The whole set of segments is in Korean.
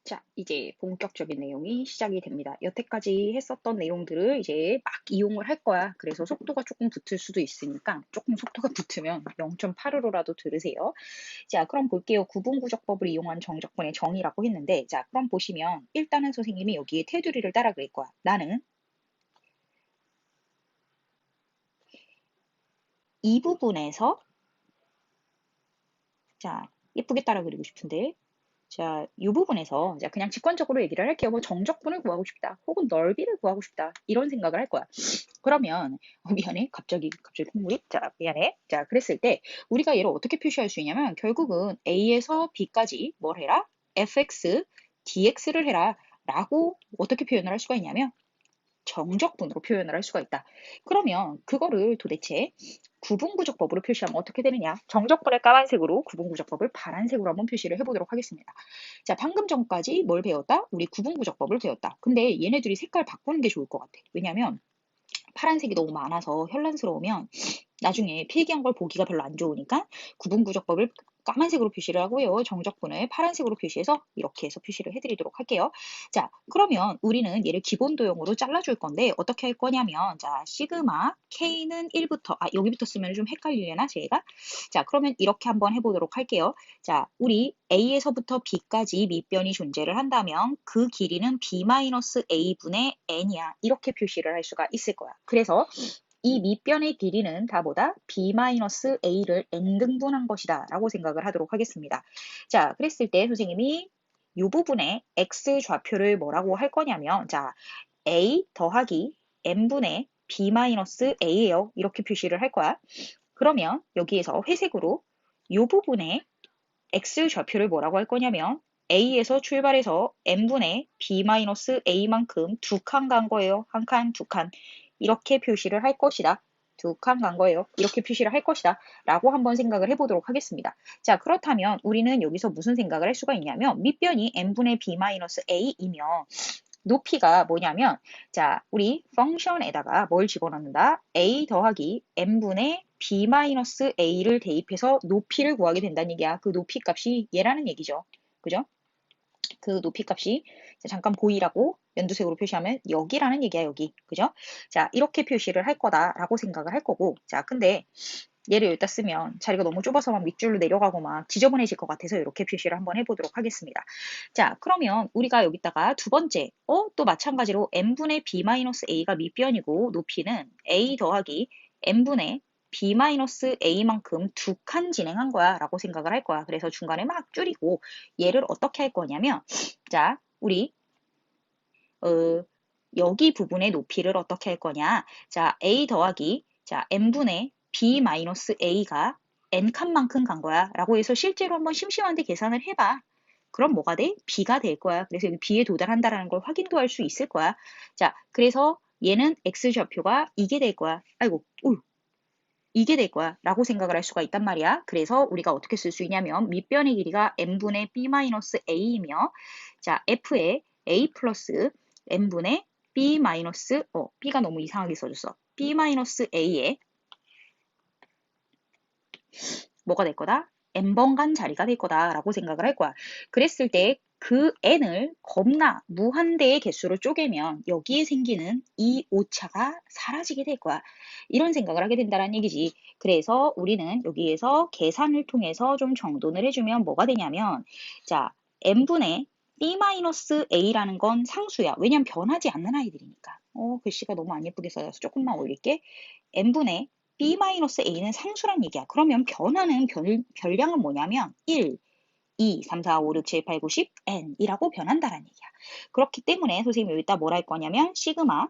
자, 이제 본격적인 내용이 시작이 됩니다. 여태까지 했었던 내용들을 이제 막 이용을 할 거야. 그래서 속도가 조금 붙을 수도 있으니까 조금 속도가 붙으면 0.8으로라도 들으세요. 자, 그럼 볼게요. 구분구적법을 이용한 정적분의 정의라고 했는데, 자, 그럼 보시면 일단은 선생님이 여기에 테두리를 따라 그릴 거야. 나는 이 부분에서, 자, 예쁘게 따라 그리고 싶은데, 자, 이 부분에서 자, 그냥 직관적으로 얘기를 할게요. 뭐 정적분을 구하고 싶다. 혹은 넓이를 구하고 싶다. 이런 생각을 할 거야. 그러면 미안해. 갑자기 콧물이. 자, 미안해. 자, 그랬을 때 우리가 얘를 어떻게 표시할 수 있냐면 결국은 A에서 B까지 뭘 해라? fx, dx를 해라. 라고 어떻게 표현을 할 수가 있냐면 정적분으로 표현을 할 수가 있다. 그러면 그거를 도대체 구분구적법으로 표시하면 어떻게 되느냐? 정적분을 까만색으로 구분구적법을 파란색으로 한번 표시를 해보도록 하겠습니다. 자, 방금 전까지 뭘 배웠다? 우리 구분구적법을 배웠다. 근데 얘네들이 색깔 바꾸는 게 좋을 것 같아. 왜냐면 파란색이 너무 많아서 현란스러우면 나중에 필기한 걸 보기가 별로 안 좋으니까 구분구적법을 까만색으로 표시를 하고요. 정적분을 파란색으로 표시해서 이렇게 해서 표시를 해드리도록 할게요. 자, 그러면 우리는 얘를 기본 도형으로 잘라줄 건데 어떻게 할 거냐면 자, 시그마 K는 1부터 여기부터 쓰면 좀 헷갈리려나 제가? 자, 그러면 이렇게 한번 해보도록 할게요. 자, 우리 A에서부터 B까지 밑변이 존재를 한다면 그 길이는 B-A분의 N이야. 이렇게 표시를 할 수가 있을 거야. 그래서 이 밑변의 길이는 다 뭐다? B-A를 n등분한 것이다 라고 생각을 하도록 하겠습니다. 자, 그랬을 때 선생님이 이 부분에 x 좌표를 뭐라고 할 거냐면 자, a 더하기 n분의 B-A예요. 이렇게 표시를 할 거야. 그러면 여기에서 회색으로 이 부분에 x 좌표를 뭐라고 할 거냐면 a에서 출발해서 n분의 B-A만큼 두 칸 간 거예요. 한 칸, 두 칸. 이렇게 표시를 할 것이다. 두 칸 간 거예요. 이렇게 표시를 할 것이다. 라고 한번 생각을 해보도록 하겠습니다. 자, 그렇다면 우리는 여기서 무슨 생각을 할 수가 있냐면 밑변이 n분의 B-A이면 높이가 뭐냐면 자, 우리 펑션에다가 뭘 집어넣는다? a 더하기 n분의 B-A를 대입해서 높이를 구하게 된다는 얘기야. 그 높이 값이 얘라는 얘기죠. 그죠? 그 높이 값이 잠깐 보이라고 연두색으로 표시하면 여기라는 얘기야, 여기. 그죠? 자, 이렇게 표시를 할 거다라고 생각을 할 거고. 자, 근데 얘를 여기다 쓰면 자리가 너무 좁아서 막 밑줄로 내려가고 막 지저분해질 것 같아서 이렇게 표시를 한번 해보도록 하겠습니다. 자, 그러면 우리가 여기다가 두 번째, 또 마찬가지로 n분의 B-A가 밑변이고 높이는 a 더하기 n분의 B-A만큼 두 칸 진행한 거야 라고 생각을 할 거야. 그래서 중간에 막 줄이고 얘를 어떻게 할 거냐면 자, 우리 어, 여기 부분의 높이를 어떻게 할 거냐. 자, a 더하기 자, n분의 B-A가 n칸만큼 간 거야. 라고 해서 실제로 한번 심심한데 계산을 해봐. 그럼 뭐가 돼? B가 될 거야. 그래서 여기 B에 도달한다라는 걸 확인도 할 수 있을 거야. 자, 그래서 얘는 X좌표가 이게 될 거야. 아이고, 이게 될 거야. 라고 생각을 할 수가 있단 말이야. 그래서 우리가 어떻게 쓸 수 있냐면 밑변의 길이가 n분의 B-A이며 자, F에 A 플러스 n분의 B 마이너스 B가 너무 이상하게 써줬어. B-A에 뭐가 될 거다? n번간 자리가 될 거다라고 생각을 할 거야. 그랬을 때 그 n을 겁나 무한대의 개수로 쪼개면 여기에 생기는 이 오차가 사라지게 될 거야. 이런 생각을 하게 된다는 얘기지. 그래서 우리는 여기에서 계산을 통해서 좀 정돈을 해주면 뭐가 되냐면 자, n분의 B-A라는 건 상수야. 왜냐면 변하지 않는 아이들이니까. 글씨가 너무 안 예쁘게 써져서 조금만 올릴게. n분의 B-A는 상수란 얘기야. 그러면 변하는 별량은 뭐냐면 1, 2, 3, 4, 5, 6, 7, 8, 9, 10, n이라고 변한다는 얘기야. 그렇기 때문에 선생님이 여기다 뭐라 할 거냐면 시그마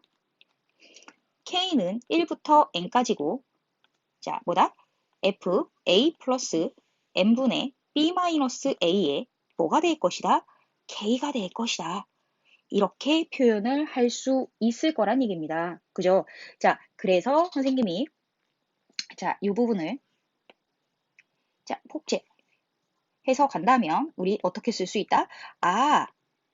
k는 1부터 n까지고 자 뭐다? f a 플러스 n분의 B-A에 뭐가 될 것이다? k가 될 것이다. 이렇게 표현을 할 수 있을 거란 얘기입니다. 그죠? 자, 그래서 선생님이 자, 이 부분을 자, 폭제해서 간다면 우리 어떻게 쓸 수 있다?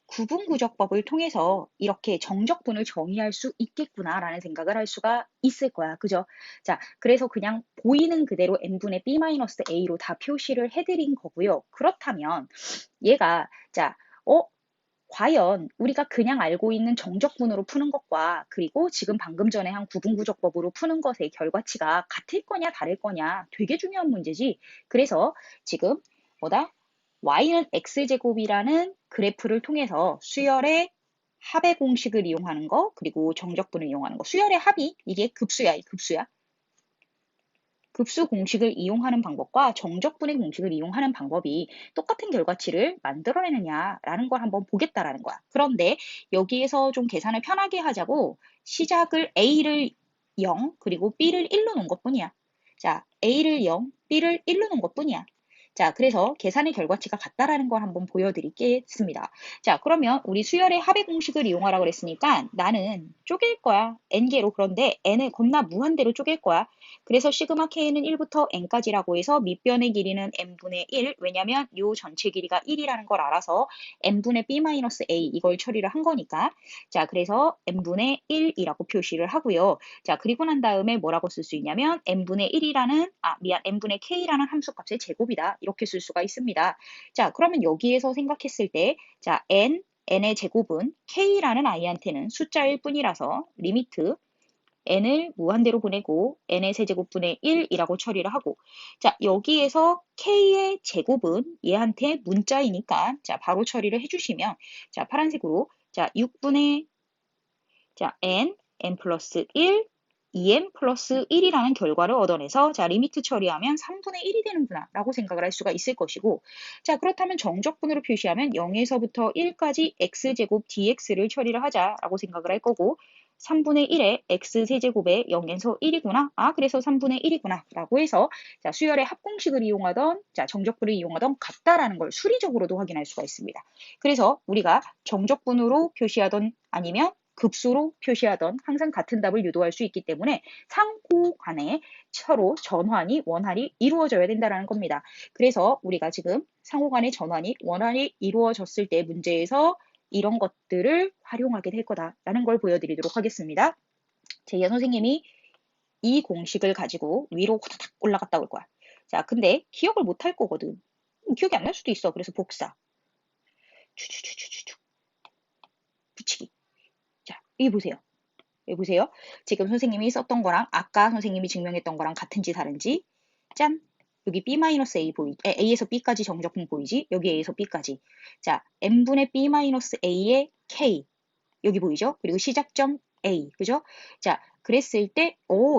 구분구적법을 통해서 이렇게 정적분을 정의할 수 있겠구나라는 생각을 할 수가 있을 거야. 그죠? 자, 그래서 그냥 보이는 그대로 n분의 B-A로 다 표시를 해드린 거고요. 그렇다면 얘가 자, 과연 우리가 그냥 알고 있는 정적분으로 푸는 것과 그리고 지금 방금 전에 한 구분구조법으로 푸는 것의 결과치가 같을 거냐 다를 거냐 되게 중요한 문제지. 그래서 지금 뭐다? y는 x제곱이라는 그래프를 통해서 수열의 합의 공식을 이용하는 거 그리고 정적분을 이용하는 거. 수열의 합이 이게 급수야, 이 급수야. 급수 공식을 이용하는 방법과 정적분의 공식을 이용하는 방법이 똑같은 결과치를 만들어내느냐라는 걸 한번 보겠다라는 거야. 그런데 여기에서 좀 계산을 편하게 하자고 시작을 A를 0 그리고 B를 1로 놓은 것뿐이야. 자, A를 0, B를 1로 놓은 것뿐이야. 자, 그래서 계산의 결과치가 같다라는 걸 한번 보여드리겠습니다. 자, 그러면 우리 수열의 합의 공식을 이용하라고 그랬으니까 나는 쪼갤 거야. n개로. 그런데 n을 겁나 무한대로 쪼갤 거야. 그래서 시그마 k는 1부터 n까지라고 해서 밑변의 길이는 n분의 1. 왜냐면 요 전체 길이가 1이라는 걸 알아서 n분의 b-a 이걸 처리를 한 거니까. 자, 그래서 n분의 1이라고 표시를 하고요. 자, 그리고 난 다음에 뭐라고 쓸 수 있냐면 n분의 1이라는 n분의 k라는 함수값의 제곱이다. 이렇게 쓸 수가 있습니다. 자, 그러면 여기에서 생각했을 때 자, n의 제곱은 k라는 i한테는 숫자일 뿐이라서 리미트 n을 무한대로 보내고 n의 세제곱분의 1이라고 처리를 하고 자 여기에서 k의 제곱은 얘한테 문자이니까 자 바로 처리를 해주시면 자 파란색으로 자 6분의 자 n 플러스 1 2n 플러스 1이라는 결과를 얻어내서 자 리미트 처리하면 3분의 1이 되는구나 라고 생각을 할 수가 있을 것이고 자 그렇다면 정적분으로 표시하면 0에서부터 1까지 x제곱 dx를 처리를 하자라고 생각을 할 거고 3분의 1에 x세제곱에 0에서 1이구나. 그래서 3분의 1이구나. 라고 해서 자, 수열의 합공식을 이용하던 자, 정적분을 이용하던 같다라는 걸 수리적으로도 확인할 수가 있습니다. 그래서 우리가 정적분으로 표시하던 아니면 급수로 표시하던 항상 같은 답을 유도할 수 있기 때문에 상호 간에 서로 전환이 원활히 이루어져야 된다는 겁니다. 그래서 우리가 지금 상호 간의 전환이 원활히 이루어졌을 때 문제에서 이런 것들을 활용하게 될 거다라는 걸 보여드리도록 하겠습니다. 제 선생님이 이 공식을 가지고 위로 호다닥 올라갔다 올 거야. 자, 근데 기억을 못 할 거거든. 기억이 안 날 수도 있어. 그래서 복사. 추추추추추 붙이기. 자, 여기 보세요. 여기 보세요. 지금 선생님이 썼던 거랑 아까 선생님이 증명했던 거랑 같은지 다른지. 짠! 여기 b-a 보이지? a에서 b까지 정적분 보이지? 여기 a에서 b까지. 자, n분의 b-a의 k. 여기 보이죠? 그리고 시작점 A, 그죠? 자, 그랬을 때,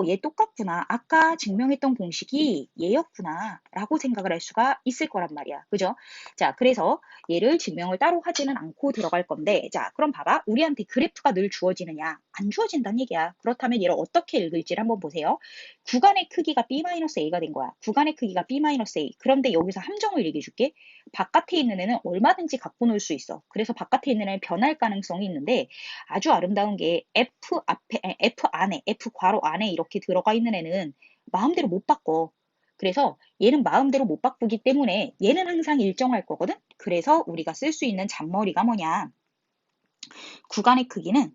얘 똑같구나. 아까 증명했던 공식이 얘였구나. 라고 생각을 할 수가 있을 거란 말이야. 그죠? 자, 그래서 얘를 증명을 따로 하지는 않고 들어갈 건데, 자, 그럼 봐봐. 우리한테 그래프가 늘 주어지느냐? 안 주어진다는 얘기야. 그렇다면 얘를 어떻게 읽을지를 한번 보세요. 구간의 크기가 b-a가 된 거야. 구간의 크기가 b-a. 그런데 여기서 함정을 얘기해 줄게. 바깥에 있는 애는 얼마든지 갖고 놀 수 있어. 그래서 바깥에 있는 애는 변할 가능성이 있는데, 아주 아름다운 게 F 앞에, F 안에, F 괄호 안에 이렇게 들어가 있는 애는 마음대로 못 바꿔. 그래서 얘는 마음대로 못 바꾸기 때문에 얘는 항상 일정할 거거든? 그래서 우리가 쓸 수 있는 잔머리가 뭐냐. 구간의 크기는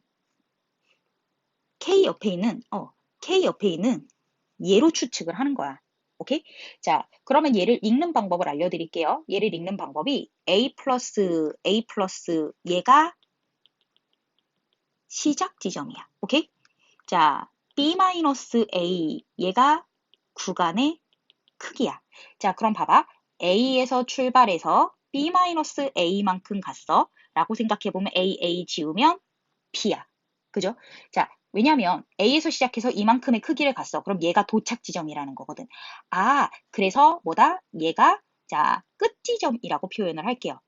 K 옆에 있는 얘로 추측을 하는 거야. 오케이? 자, 그러면 얘를 읽는 방법을 알려드릴게요. 얘를 읽는 방법이 A 플러스 얘가 시작 지점이야. 오케이? 자, B-A 얘가 구간의 크기야. 자, 그럼 봐봐. A에서 출발해서 B-A만큼 갔어. 라고 생각해보면 A 지우면 B야. 그죠? 자, 왜냐면 A에서 시작해서 이만큼의 크기를 갔어. 그럼 얘가 도착 지점이라는 거거든. 그래서 뭐다? 얘가 자, 끝 지점이라고 표현을 할게요.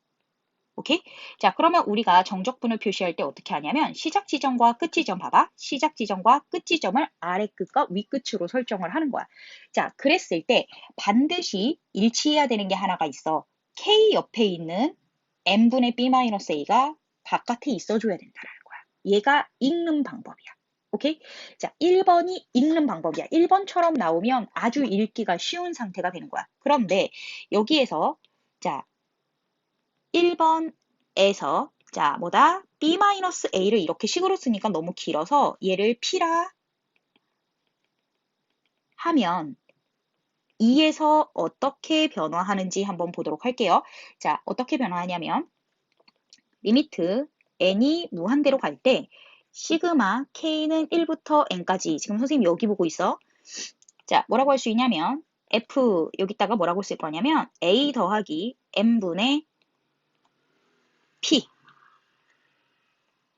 오케이? 자, 그러면 우리가 정적분을 표시할 때 어떻게 하냐면 시작 지점과 끝 지점 봐봐. 시작 지점과 끝 지점을 아래 끝과 위 끝으로 설정을 하는 거야. 자, 그랬을 때 반드시 일치해야 되는 게 하나가 있어. K 옆에 있는 n분의 b-a가 바깥에 있어줘야 된다는 거야. 얘가 읽는 방법이야. 오케이? 자, 1번이 읽는 방법이야. 1번처럼 나오면 아주 읽기가 쉬운 상태가 되는 거야. 그런데 여기에서 자, 1번에서 자 뭐다? b-a를 이렇게 식으로 쓰니까 너무 길어서 얘를 p라 하면 2에서 어떻게 변화하는지 한번 보도록 할게요. 자, 어떻게 변화하냐면 리미트 n이 무한대로 갈 때 시그마 k는 1부터 n까지 지금 선생님 여기 보고 있어. 자, 뭐라고 할 수 있냐면 f 여기다가 뭐라고 쓸 거냐면 a 더하기 n분의 p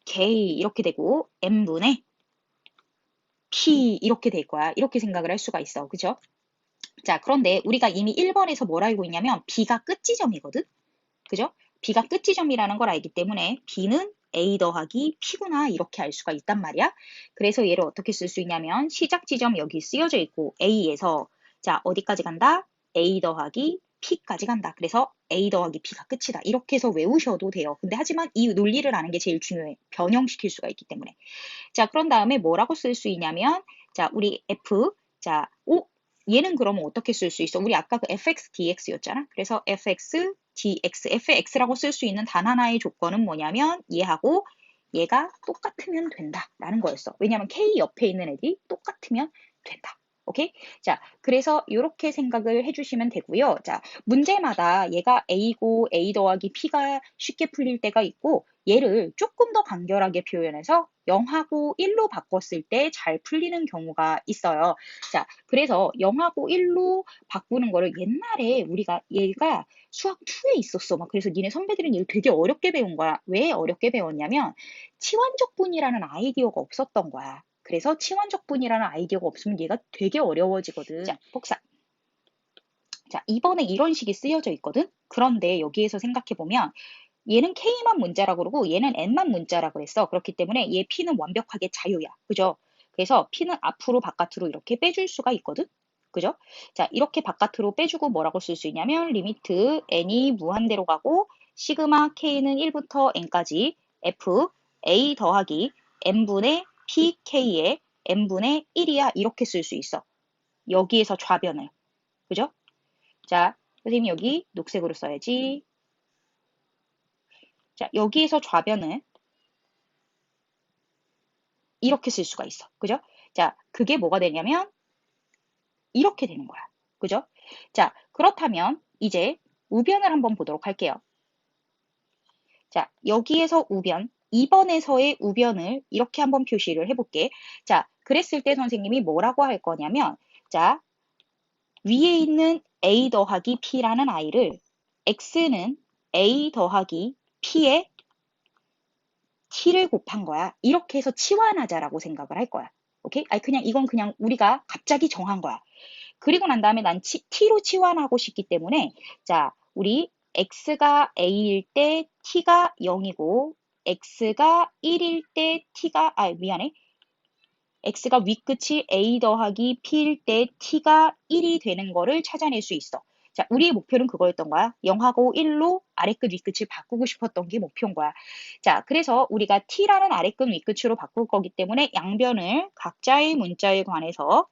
k 이렇게 되고 n분의 p 이렇게 될 거야. 이렇게 생각을 할 수가 있어. 그죠? 자, 그런데 우리가 이미 1번에서 뭘 알고 있냐면 b가 끝지점이거든. 그죠? b가 끝지점이라는 걸 알기 때문에 b는 a 더하기 p구나 이렇게 알 수가 있단 말이야. 그래서 얘를 어떻게 쓸 수 있냐면 시작 지점 여기 쓰여져 있고 a에서 자 어디까지 간다? a 더하기 p까지 간다. 그래서 a 더하기 p가 끝이다. 이렇게 해서 외우셔도 돼요. 근데 하지만 이 논리를 아는 게 제일 중요해. 변형시킬 수가 있기 때문에. 자, 그런 다음에 뭐라고 쓸 수 있냐면 자, 우리 f 자, 얘는 그러면 어떻게 쓸 수 있어? 우리 아까 그 fx dx였잖아. 그래서 fx dx, fx라고 쓸 수 있는 단 하나의 조건은 뭐냐면 얘하고 얘가 똑같으면 된다라는 거였어. 왜냐하면 k 옆에 있는 애들이 똑같으면 된다. 오케이? 자, 그래서 이렇게 생각을 해주시면 되고요. 자, 문제마다 얘가 a고 a 더하기 p가 쉽게 풀릴 때가 있고 얘를 조금 더 간결하게 표현해서 0하고 1로 바꿨을 때 잘 풀리는 경우가 있어요. 자, 그래서 0하고 1로 바꾸는 거를 옛날에 우리가 얘가 수학 2에 있었어. 막 그래서 니네 선배들은 얘를 되게 어렵게 배운 거야. 왜 어렵게 배웠냐면 치환적분이라는 아이디어가 없었던 거야. 그래서 치환적분이라는 아이디어가 없으면 얘가 되게 어려워지거든. 자, 복사. 자, 이번에 이런 식이 쓰여져 있거든. 그런데 여기에서 생각해 보면 얘는 K만 문자라고 그러고 얘는 N만 문자라고 그랬어. 그렇기 때문에 얘 P는 완벽하게 자유야. 그죠? 그래서 P는 앞으로 바깥으로 이렇게 빼줄 수가 있거든. 그죠? 자, 이렇게 바깥으로 빼주고 뭐라고 쓸 수 있냐면 리미트 n이 무한대로 가고 시그마 k는 1부터 n까지 f a 더하기 n분의 pk의 n분의 1이야. 이렇게 쓸 수 있어. 여기에서 좌변을. 그죠? 자, 선생님 여기 녹색으로 써야지. 자, 여기에서 좌변을 이렇게 쓸 수가 있어. 그죠? 자, 그게 뭐가 되냐면 이렇게 되는 거야. 그죠? 자, 그렇다면 이제 우변을 한번 보도록 할게요. 자, 여기에서 우변, 2번에서의 우변을 이렇게 한번 표시를 해볼게. 자, 그랬을 때 선생님이 뭐라고 할 거냐면, 자, 위에 있는 a 더하기 p라는 아이를 x는 a 더하기 p의 t를 곱한 거야. 이렇게 해서 치환하자라고 생각을 할 거야. 오케이? 아니, 그냥 이건 그냥 우리가 갑자기 정한 거야. 그리고 난 다음에 난 t로 치환하고 싶기 때문에 자, 우리 x가 a일 때 t가 0이고 x가 1일 때 t가 미안해. x가 윗끝이 a 더하기 p일 때 t가 1이 되는 거를 찾아낼 수 있어. 자, 우리의 목표는 그거였던 거야. 0하고 1로 아래끝 윗끝을 바꾸고 싶었던 게 목표인 거야. 자, 그래서 우리가 t라는 아래끝 윗끝으로 바꿀 거기 때문에 양변을 각자의 문자에 관해서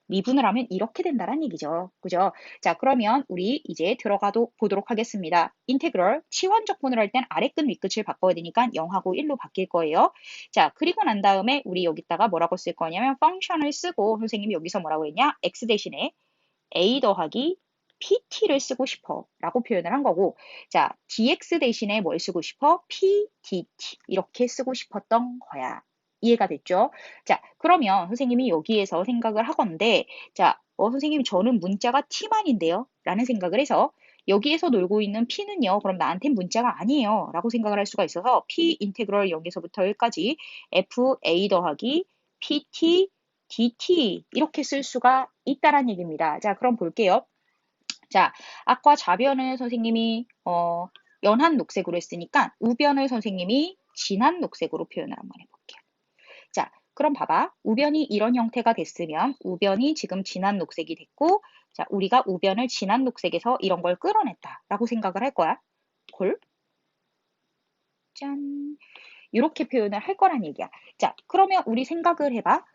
미분을 하면 이렇게 된다는 얘기죠. 그죠? 자, 그러면 우리 이제 들어가도 보도록 하겠습니다. 인테그럴, 치환적분을 할 땐 아래끝 윗끝을 바꿔야 되니까 0하고 1로 바뀔 거예요. 자, 그리고 난 다음에 우리 여기다가 뭐라고 쓸 거냐면 펑션을 쓰고 선생님이 여기서 뭐라고 했냐? x 대신에 a 더하기 pt를 쓰고 싶어 라고 표현을 한 거고 자, dx 대신에 뭘 쓰고 싶어? p dt 이렇게 쓰고 싶었던 거야. 이해가 됐죠? 자, 그러면 선생님이 여기에서 생각을 하건데 자, 선생님 저는 문자가 t만인데요 라는 생각을 해서 여기에서 놀고 있는 p는요 그럼 나한텐 문자가 아니에요 라고 생각을 할 수가 있어서 p 인테그럴 0에서부터 1까지 f a 더하기 pt dt 이렇게 쓸 수가 있다란 얘기입니다. 자, 그럼 볼게요. 자, 아까 좌변을 선생님이 연한 녹색으로 했으니까 우변을 선생님이 진한 녹색으로 표현을 한번 해볼게요. 자, 그럼 봐봐. 우변이 이런 형태가 됐으면 우변이 지금 진한 녹색이 됐고 자, 우리가 우변을 진한 녹색에서 이런 걸 끌어냈다라고 생각을 할 거야. 골. 짠. 이렇게 표현을 할 거란 얘기야. 자, 그러면 우리 생각을 해봐.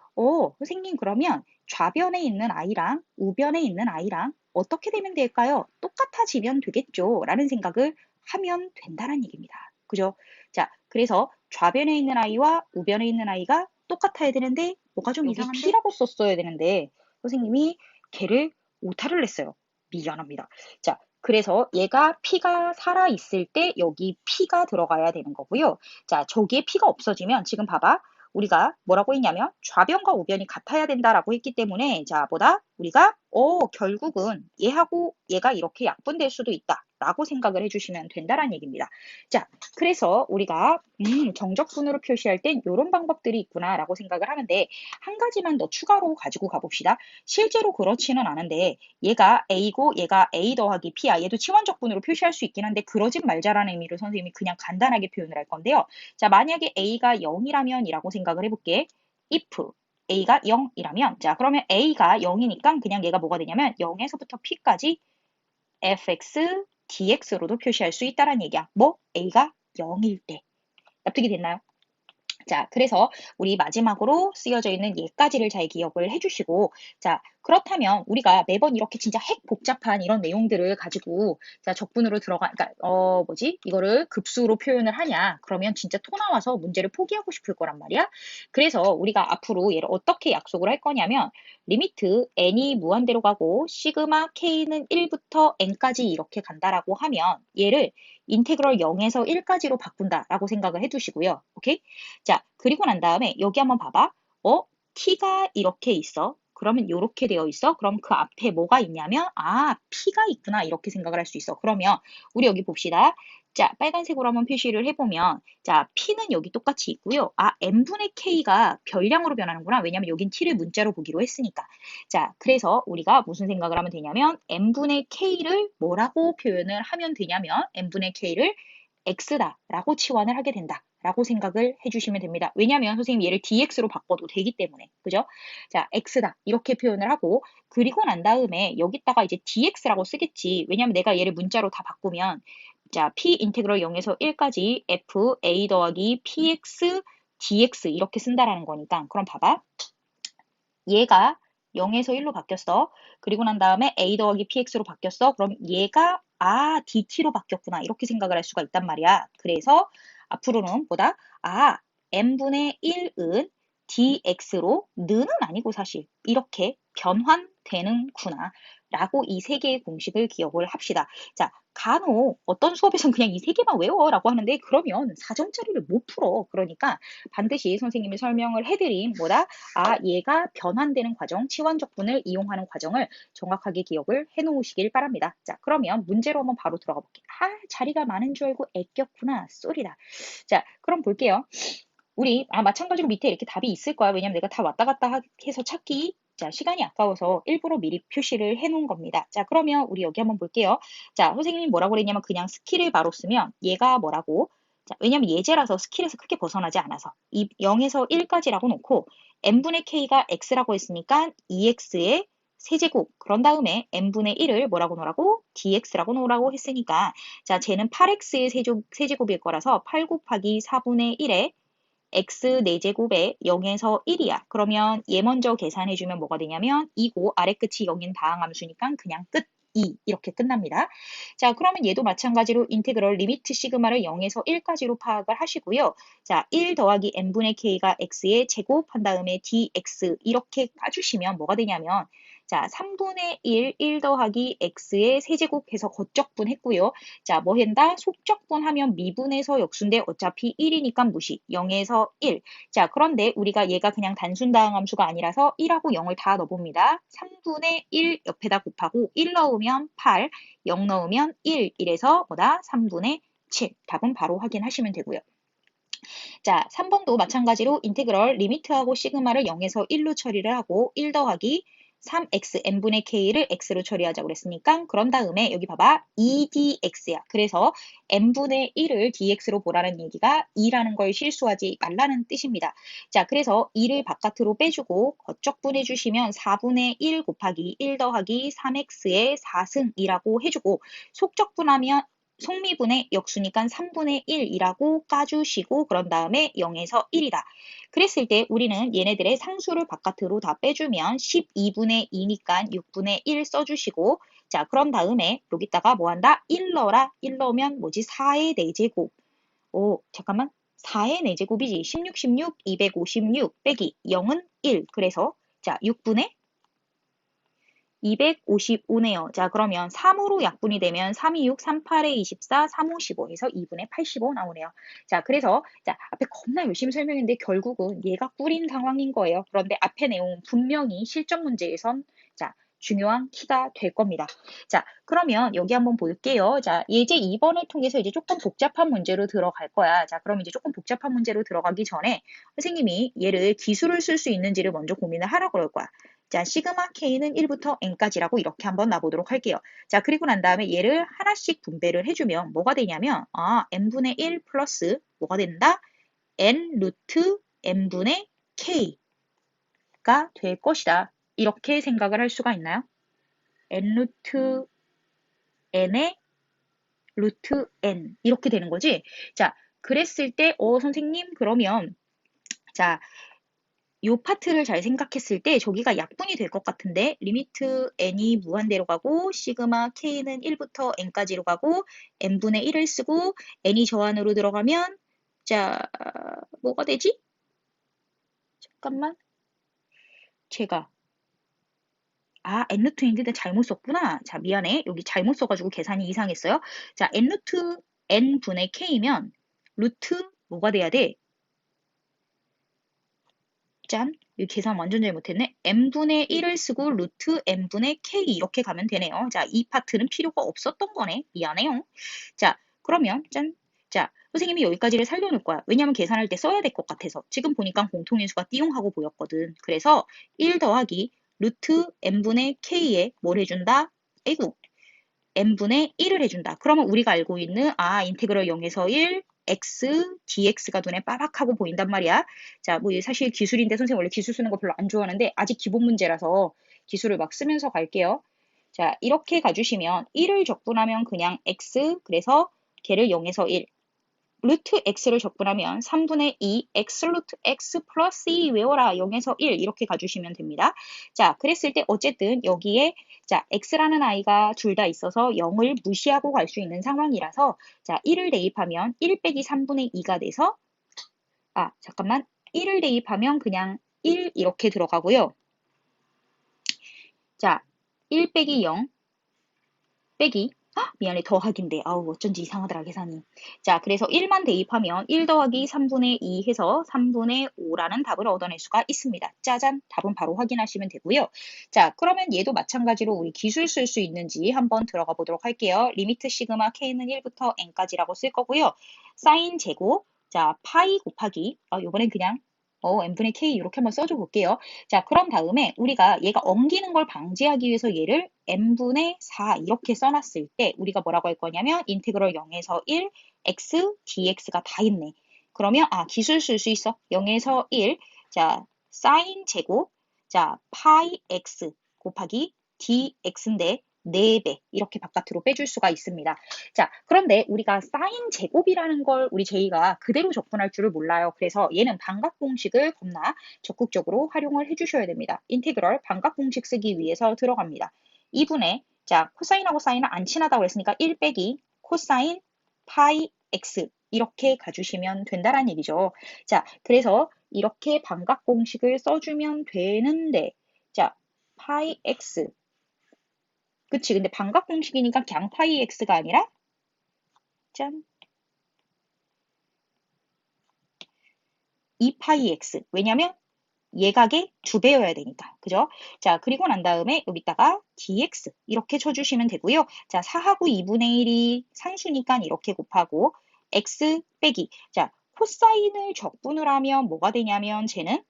선생님 그러면 좌변에 있는 아이랑 우변에 있는 아이랑 어떻게 되면 될까요? 똑같아지면 되겠죠. 라는 생각을 하면 된다는 얘기입니다. 그죠? 자, 그래서 좌변에 있는 아이와 우변에 있는 아이가 똑같아야 되는데 뭐가 좀 이상한데? P라고 썼어야 되는데 선생님이 걔를 오타를 냈어요. 미안합니다. 자, 그래서 얘가 P가 살아있을 때 여기 P가 들어가야 되는 거고요. 자, 저기에 P가 없어지면 지금 봐봐. 우리가 뭐라고 했냐면 좌변과 우변이 같아야 된다라고 했기 때문에 자, 뭐다? 우리가 결국은 얘하고 얘가 이렇게 약분될 수도 있다. 라고 생각을 해주시면 된다라는 얘기입니다. 자, 그래서 우리가 정적분으로 표시할 땐 이런 방법들이 있구나라고 생각을 하는데 한 가지만 더 추가로 가지고 가봅시다. 실제로 그렇지는 않은데 얘가 A고 얘가 A 더하기 P야. 얘도 치환적분으로 표시할 수 있긴 한데 그러진 말자라는 의미로 선생님이 그냥 간단하게 표현을 할 건데요. 자, 만약에 A가 0이라면 이라고 생각을 해볼게. if A가 0이라면 자, 그러면 A가 0이니까 그냥 얘가 뭐가 되냐면 0에서부터 P까지 fx dx로도 표시할 수 있다는 얘기야. 뭐? A가 0일 때. 납득이 됐나요? 자, 그래서 우리 마지막으로 쓰여져 있는 예까지를 잘 기억을 해주시고, 자, 그렇다면 우리가 매번 이렇게 진짜 핵 복잡한 이런 내용들을 가지고, 자, 적분으로 그러니까, 이거를 급수로 표현을 하냐, 그러면 진짜 토 나와서 문제를 포기하고 싶을 거란 말이야. 그래서 우리가 앞으로 얘를 어떻게 약속을 할 거냐면, 리미트 n이 무한대로 가고, 시그마 k는 1부터 n까지 이렇게 간다라고 하면, 얘를 인테그럴 0에서 1까지로 바꾼다라고 생각을 해두시고요. 오케이? 자, 그리고 난 다음에 여기 한번 봐봐. t가 이렇게 있어. 그러면 이렇게 되어 있어. 그럼 그 앞에 뭐가 있냐면 p가 있구나. 이렇게 생각을 할 수 있어. 그러면 우리 여기 봅시다. 자, 빨간색으로 한번 표시를 해보면 자, p는 여기 똑같이 있고요. n분의 k가 별량으로 변하는구나. 왜냐면 여긴 t를 문자로 보기로 했으니까. 자, 그래서 우리가 무슨 생각을 하면 되냐면 n분의 k를 뭐라고 표현을 하면 되냐면 n분의 k를 x다라고 치환을 하게 된다라고 생각을 해주시면 됩니다. 왜냐하면 선생님 얘를 dx로 바꿔도 되기 때문에 그죠? 자, x다 이렇게 표현을 하고 그리고 난 다음에 여기다가 이제 dx라고 쓰겠지. 왜냐하면 내가 얘를 문자로 다 바꾸면 자, p 인테그럴 0에서 1까지 f a 더하기 px dx 이렇게 쓴다라는 거니까 그럼 봐봐. 얘가 0에서 1로 바뀌었어. 그리고 난 다음에 a 더하기 px로 바뀌었어. 그럼 얘가 dt로 바뀌었구나. 이렇게 생각을 할 수가 있단 말이야. 그래서 앞으로는 보다 n분의 1은 dx로 는은 아니고 사실 이렇게 변환되는구나. 라고 이 세 개의 공식을 기억을 합시다. 자, 간혹 어떤 수업에서는 그냥 이 세 개만 외워 라고 하는데 그러면 4점짜리를 못 풀어. 그러니까 반드시 선생님이 설명을 해드린 얘가 변환되는 과정, 치환적분을 이용하는 과정을 정확하게 기억을 해놓으시길 바랍니다. 자, 그러면 문제로 한번 바로 들어가 볼게요. 자리가 많은 줄 알고 애꼈구나. 쏘리다. 자, 그럼 볼게요. 우리 마찬가지로 밑에 이렇게 답이 있을 거야. 왜냐면 내가 다 왔다 갔다 해서 찾기 자, 시간이 아까워서 일부러 미리 표시를 해놓은 겁니다. 자, 그러면 우리 여기 한번 볼게요. 자, 선생님이 뭐라고 그랬냐면 그냥 스킬을 바로 쓰면 얘가 뭐라고 자, 왜냐면 예제라서 스킬에서 크게 벗어나지 않아서 0에서 1까지라고 놓고 n분의 k가 x라고 했으니까 2x의 세제곱 그런 다음에 n분의 1을 뭐라고 놓으라고? dx라고 놓으라고 했으니까 자, 쟤는 8x의 세제곱일 거라서 8 곱하기 4분의 1에 x 4제곱에 0에서 1이야. 그러면 얘 먼저 계산해주면 뭐가 되냐면 2고 아래 끝이 0인 다항함수니까 그냥 끝 2 이렇게 끝납니다. 자, 그러면 얘도 마찬가지로 인테그럴 리미트 시그마를 0에서 1까지로 파악을 하시고요. 자, 1 더하기 n분의 k가 x의 제곱 한 다음에 dx 이렇게 까주시면 뭐가 되냐면 자, 3분의 1 더하기 x의 세제곱 해서 겉적분 했고요. 자, 뭐 한다? 속적분 하면 미분에서 역수인데 어차피 1이니까 무시. 0에서 1. 자, 그런데 우리가 얘가 그냥 단순다항 함수가 아니라서 1하고 0을 다 넣어봅니다. 3분의 1 옆에다 곱하고 1 넣으면 8, 0 넣으면 1. 이래서 뭐다? 3분의 7. 답은 바로 확인하시면 되고요. 자, 3번도 마찬가지로 인테그럴 리미트하고 시그마를 0에서 1로 처리를 하고 1 더하기 3x n분의 k를 x로 처리하자고 그랬으니까 그런 다음에 여기 봐봐 2dx야. 그래서 n분의 1을 dx로 보라는 얘기가 2라는 걸 실수하지 말라는 뜻입니다. 자, 그래서 2를 바깥으로 빼주고 겉적분 해주시면 4분의 1 곱하기 1 더하기 3x의 4승이라고 해주고 속적분하면 속미분의 역수니까 3분의 1이라고 까주시고 그런 다음에 0에서 1이다. 그랬을 때 우리는 얘네들의 상수를 바깥으로 다 빼주면 12분의 2니까 6분의 1 써주시고 자, 그런 다음에 여기다가 뭐 한다? 1 넣어라. 1 넣으면 뭐지? 4의 4제곱. 잠깐만. 4의 4제곱이지. 16, 256 빼기 0은 1. 그래서 자, 6분의 255네요. 자, 그러면 3으로 약분이 되면 3, 2, 6, 3, 8에 24, 3, 5, 15 해서 2분의 85 나오네요. 자, 그래서 자, 앞에 겁나 열심히 설명했는데 결국은 얘가 꿀인 상황인 거예요. 그런데 앞에 내용은 분명히 실전 문제에선 자, 중요한 키가 될 겁니다. 자, 그러면 여기 한번 볼게요. 자, 예제 2번을 통해서 이제 조금 복잡한 문제로 들어갈 거야. 자, 그럼 이제 조금 복잡한 문제로 들어가기 전에 선생님이 얘를 기술을 쓸 수 있는지를 먼저 고민을 하라고 그럴 거야. 자, 시그마 K는 1부터 N까지라고 이렇게 한번 놔보도록 할게요. 자, 그리고 난 다음에 얘를 하나씩 분배를 해주면 뭐가 되냐면, N분의 1 플러스 뭐가 된다? N 루트 N분의 K가 될 것이다. 이렇게 생각을 할 수가 있나요? N 루트 N의 루트 N. 이렇게 되는 거지? 자, 그랬을 때, 선생님, 그러면, 자, 요 파트를 잘 생각했을 때 저기가 약분이 될 것 같은데 리미트 n이 무한대로 가고 시그마 k는 1부터 n까지로 가고 n분의 1을 쓰고 n이 저 안으로 들어가면 자 뭐가 되지? 잠깐만 제가 n루트 인데 잘못 썼구나. 자 미안해 여기 잘못 써가지고 계산이 이상했어요. 자 n루트 n분의 k면 루트 뭐가 돼야 돼? 짠! 이 계산 완전 잘못했네. n분의 1을 쓰고 루트 n분의 k 이렇게 가면 되네요. 자, 이 파트는 필요가 없었던 거네. 미안해요. 자, 그러면 짠! 자, 선생님이 여기까지를 살려놓을 거야. 왜냐면 계산할 때 써야 될 것 같아서. 지금 보니까 공통인수가 띠용하고 보였거든. 그래서 1 더하기 루트 n분의 k에 뭘 해준다? 아이고, n분의 1을 해준다. 그러면 우리가 알고 있는 인테그럴 0에서 1 x dx가 눈에 빠박하고 보인단 말이야. 자, 뭐 사실 기술인데 선생님 원래 기술 쓰는 거 별로 안 좋아하는데 아직 기본 문제라서 기술을 막 쓰면서 갈게요. 자, 이렇게 가주시면 1을 적분하면 그냥 x 그래서 걔를 0에서 1 루트 x를 적분하면 3분의 2 x 루트 x 플러스 2 외워라 0에서 1 이렇게 가주시면 됩니다. 자 그랬을 때 어쨌든 여기에 자 x라는 아이가 둘 다 있어서 0을 무시하고 갈 수 있는 상황이라서 자 1을 대입하면 1 빼기 3분의 2가 돼서 잠깐만 1을 대입하면 그냥 1 이렇게 들어가고요. 자 1 빼기 0 빼기 미안해 더하기인데 어쩐지 이상하더라 계산이. 자 그래서 1만 대입하면 1 더하기 3분의 2 해서 3분의 5라는 답을 얻어낼 수가 있습니다. 짜잔 답은 바로 확인하시면 되고요. 자 그러면 얘도 마찬가지로 우리 기술 쓸 수 있는지 한번 들어가 보도록 할게요. 리미트 시그마 k는 1부터 n까지라고 쓸 거고요. 사인 제곱 자 파이 곱하기 요번엔 그냥 n분의 k 이렇게 한번 써줘 볼게요. 자, 그런 다음에 우리가 얘가 엉기는 걸 방지하기 위해서 얘를 n분의 4 이렇게 써놨을 때 우리가 뭐라고 할 거냐면 인테그럴 0에서 1 x dx가 다 있네. 그러면 기술 쓸 수 있어. 0에서 1 자, 사인 제곱 자, 파이 x 곱하기 dx인데 4배 이렇게 바깥으로 빼줄 수가 있습니다. 자, 그런데 우리가 사인 제곱이라는 걸 우리 제이가 그대로 접근할 줄을 몰라요. 그래서 얘는 반각 공식을 겁나 적극적으로 활용을 해주셔야 됩니다. 인테그럴 반각 공식 쓰기 위해서 들어갑니다. 2분의 자 코사인하고 사인은 안 친하다고 했으니까 1 빼기 코사인 파이 x 이렇게 가주시면 된다는 얘기죠. 자, 그래서 이렇게 반각 공식을 써주면 되는데 자, 파이 x 그치. 근데 반각 공식이니까 그냥 파이 x가 아니라 짠 2파이 x. 왜냐면 예각의 2배여야 되니까. 그죠? 자, 그리고 난 다음에 여기다가 dx 이렇게 쳐주시면 되고요. 자, 4하고 2분의 1이 상수니까 이렇게 곱하고 x 빼기. 자, 코사인을 적분을 하면 뭐가 되냐면 쟤는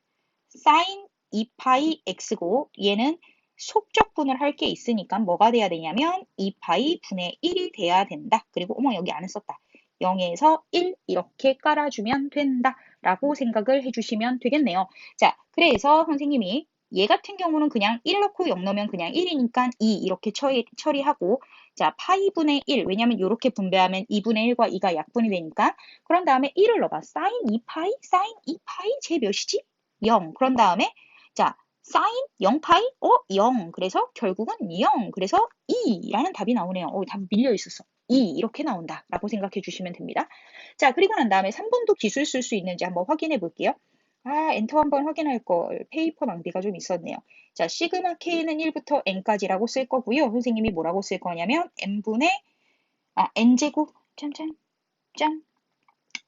사인 2파이 x고 얘는 속적분을 할 게 있으니까 뭐가 돼야 되냐면 2파이 분의 1이 돼야 된다. 그리고 여기 안에 썼다. 0에서 1 이렇게 깔아주면 된다. 라고 생각을 해주시면 되겠네요. 자, 그래서 선생님이 얘 같은 경우는 그냥 1 넣고 0 넣으면 그냥 1이니까 2 이렇게 처리하고 자, 파이분의 1 왜냐면 이렇게 분배하면 2분의 1과 2가 약분이 되니까 그런 다음에 1을 넣어봐. 사인 2파이? 사인 2파이? 제 몇이지? 0. 그런 다음에 자, 사인 0파이? 0. 그래서 결국은 0. 그래서 2라는 답이 나오네요. 답 밀려 있었어. 2 이렇게 나온다 라고 생각해 주시면 됩니다. 자 그리고 난 다음에 3번도 기술 쓸 수 있는지 한번 확인해 볼게요. 엔터 한번 확인할 걸. 페이퍼 낭비가 좀 있었네요. 자, 시그마 K는 1부터 N까지라고 쓸 거고요. 선생님이 뭐라고 쓸 거냐면 N분의, N제곱, 짠짠, 짠.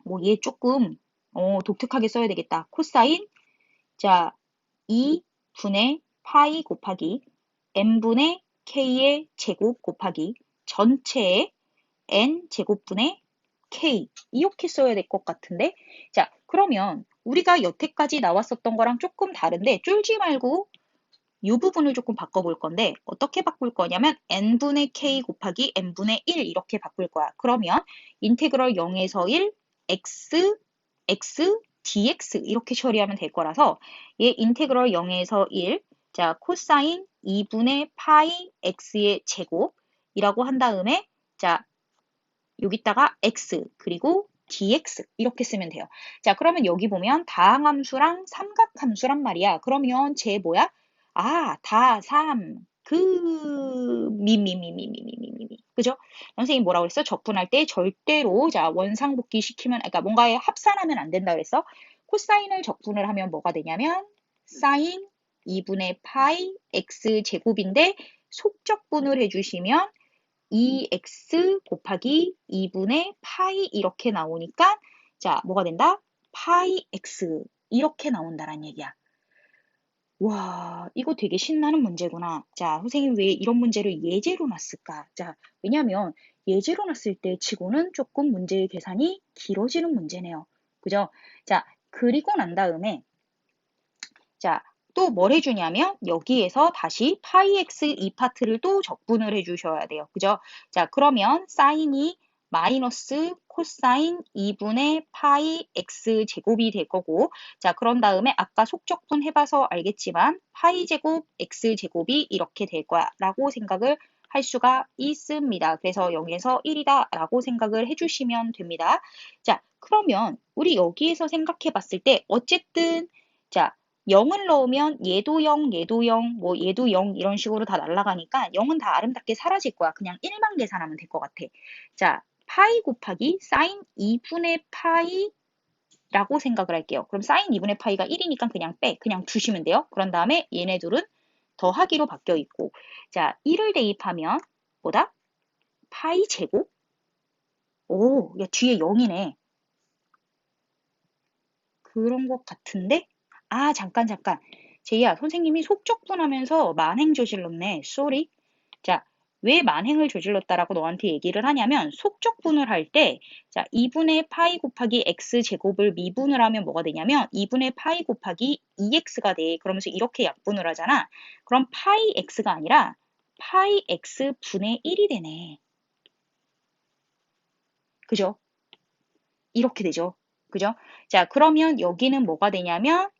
뭐, 얘 조금, 독특하게 써야 되겠다. 코사인, 자, 2분의 파이 곱하기 n분의 k의 제곱 곱하기 전체의 n 제곱분의 k 이렇게 써야 될 것 같은데 자 그러면 우리가 여태까지 나왔었던 거랑 조금 다른데 쫄지 말고 이 부분을 조금 바꿔볼 건데 어떻게 바꿀 거냐면 n분의 k 곱하기 n분의 1 이렇게 바꿀 거야. 그러면 인테그럴 0에서 1 x dx 이렇게 처리하면 될 거라서 얘 인테그럴 0에서 1 자 코사인 2분의 파이 x의 제곱이라고 한 다음에 자 여기다가 x 그리고 dx 이렇게 쓰면 돼요. 자 그러면 여기 보면 다항함수랑 삼각함수란 말이야. 그러면 쟤 뭐야? 다, 3, 그죠? 선생님 뭐라고 그랬어? 적분할 때 절대로, 자, 원상복귀 시키면, 그러니까 뭔가에 합산하면 안 된다 그랬어? 코사인을 적분을 하면 뭐가 되냐면, 사인 2분의 파이 x 제곱인데, 속적분을 해주시면, 2x 곱하기 2분의 파이 이렇게 나오니까, 자, 뭐가 된다? 파이 x. 이렇게 나온다란 얘기야. 와, 이거 되게 신나는 문제구나. 자, 선생님 왜 이런 문제를 예제로 놨을까? 자, 왜냐면 예제로 놨을 때 치고는 조금 문제의 계산이 길어지는 문제네요. 그죠? 자, 그리고 난 다음에, 자, 또 뭘 해주냐면 여기에서 다시 파이 x 이 파트를 또 적분을 해주셔야 돼요. 그죠? 자, 그러면 사인이 마이너스 코사인 2분의 파이 x 제곱이 될 거고 자, 그런 다음에 아까 속적분 해봐서 알겠지만 파이 제곱 x 제곱이 이렇게 될 거야 라고 생각을 할 수가 있습니다. 그래서 0에서 1이다 라고 생각을 해주시면 됩니다. 자, 그러면 우리 여기에서 생각해 봤을 때 어쨌든 자, 0을 넣으면 얘도 0, 얘도 0, 뭐 얘도 0 이런 식으로 다 날아가니까 0은 다 아름답게 사라질 거야. 그냥 1만 계산하면 될 것 같아. 자, 파이 곱하기 사인 2분의 파이라고 생각을 할게요. 그럼 사인 2분의 파이가 1이니까 그냥 두시면 돼요. 그런 다음에 얘네 둘은 더하기로 바뀌어 있고 자, 1을 대입하면 뭐다? 파이 제곱? 오, 야 뒤에 0이네. 그런 것 같은데? 잠깐. 제이야, 선생님이 속적분하면서 만행 저질렀네. 쏘리. 자, 왜 만행을 저질렀다라고 너한테 얘기를 하냐면 속적분을 할 때, 자, 2분의 파이 곱하기 x 제곱을 미분을 하면 뭐가 되냐면 2분의 파이 곱하기 2x가 돼. 그러면서 이렇게 약분을 하잖아. 그럼 파이 x가 아니라 파이 x 분의 1이 되네. 그죠? 이렇게 되죠. 그죠? 자, 그러면 여기는 뭐가 되냐면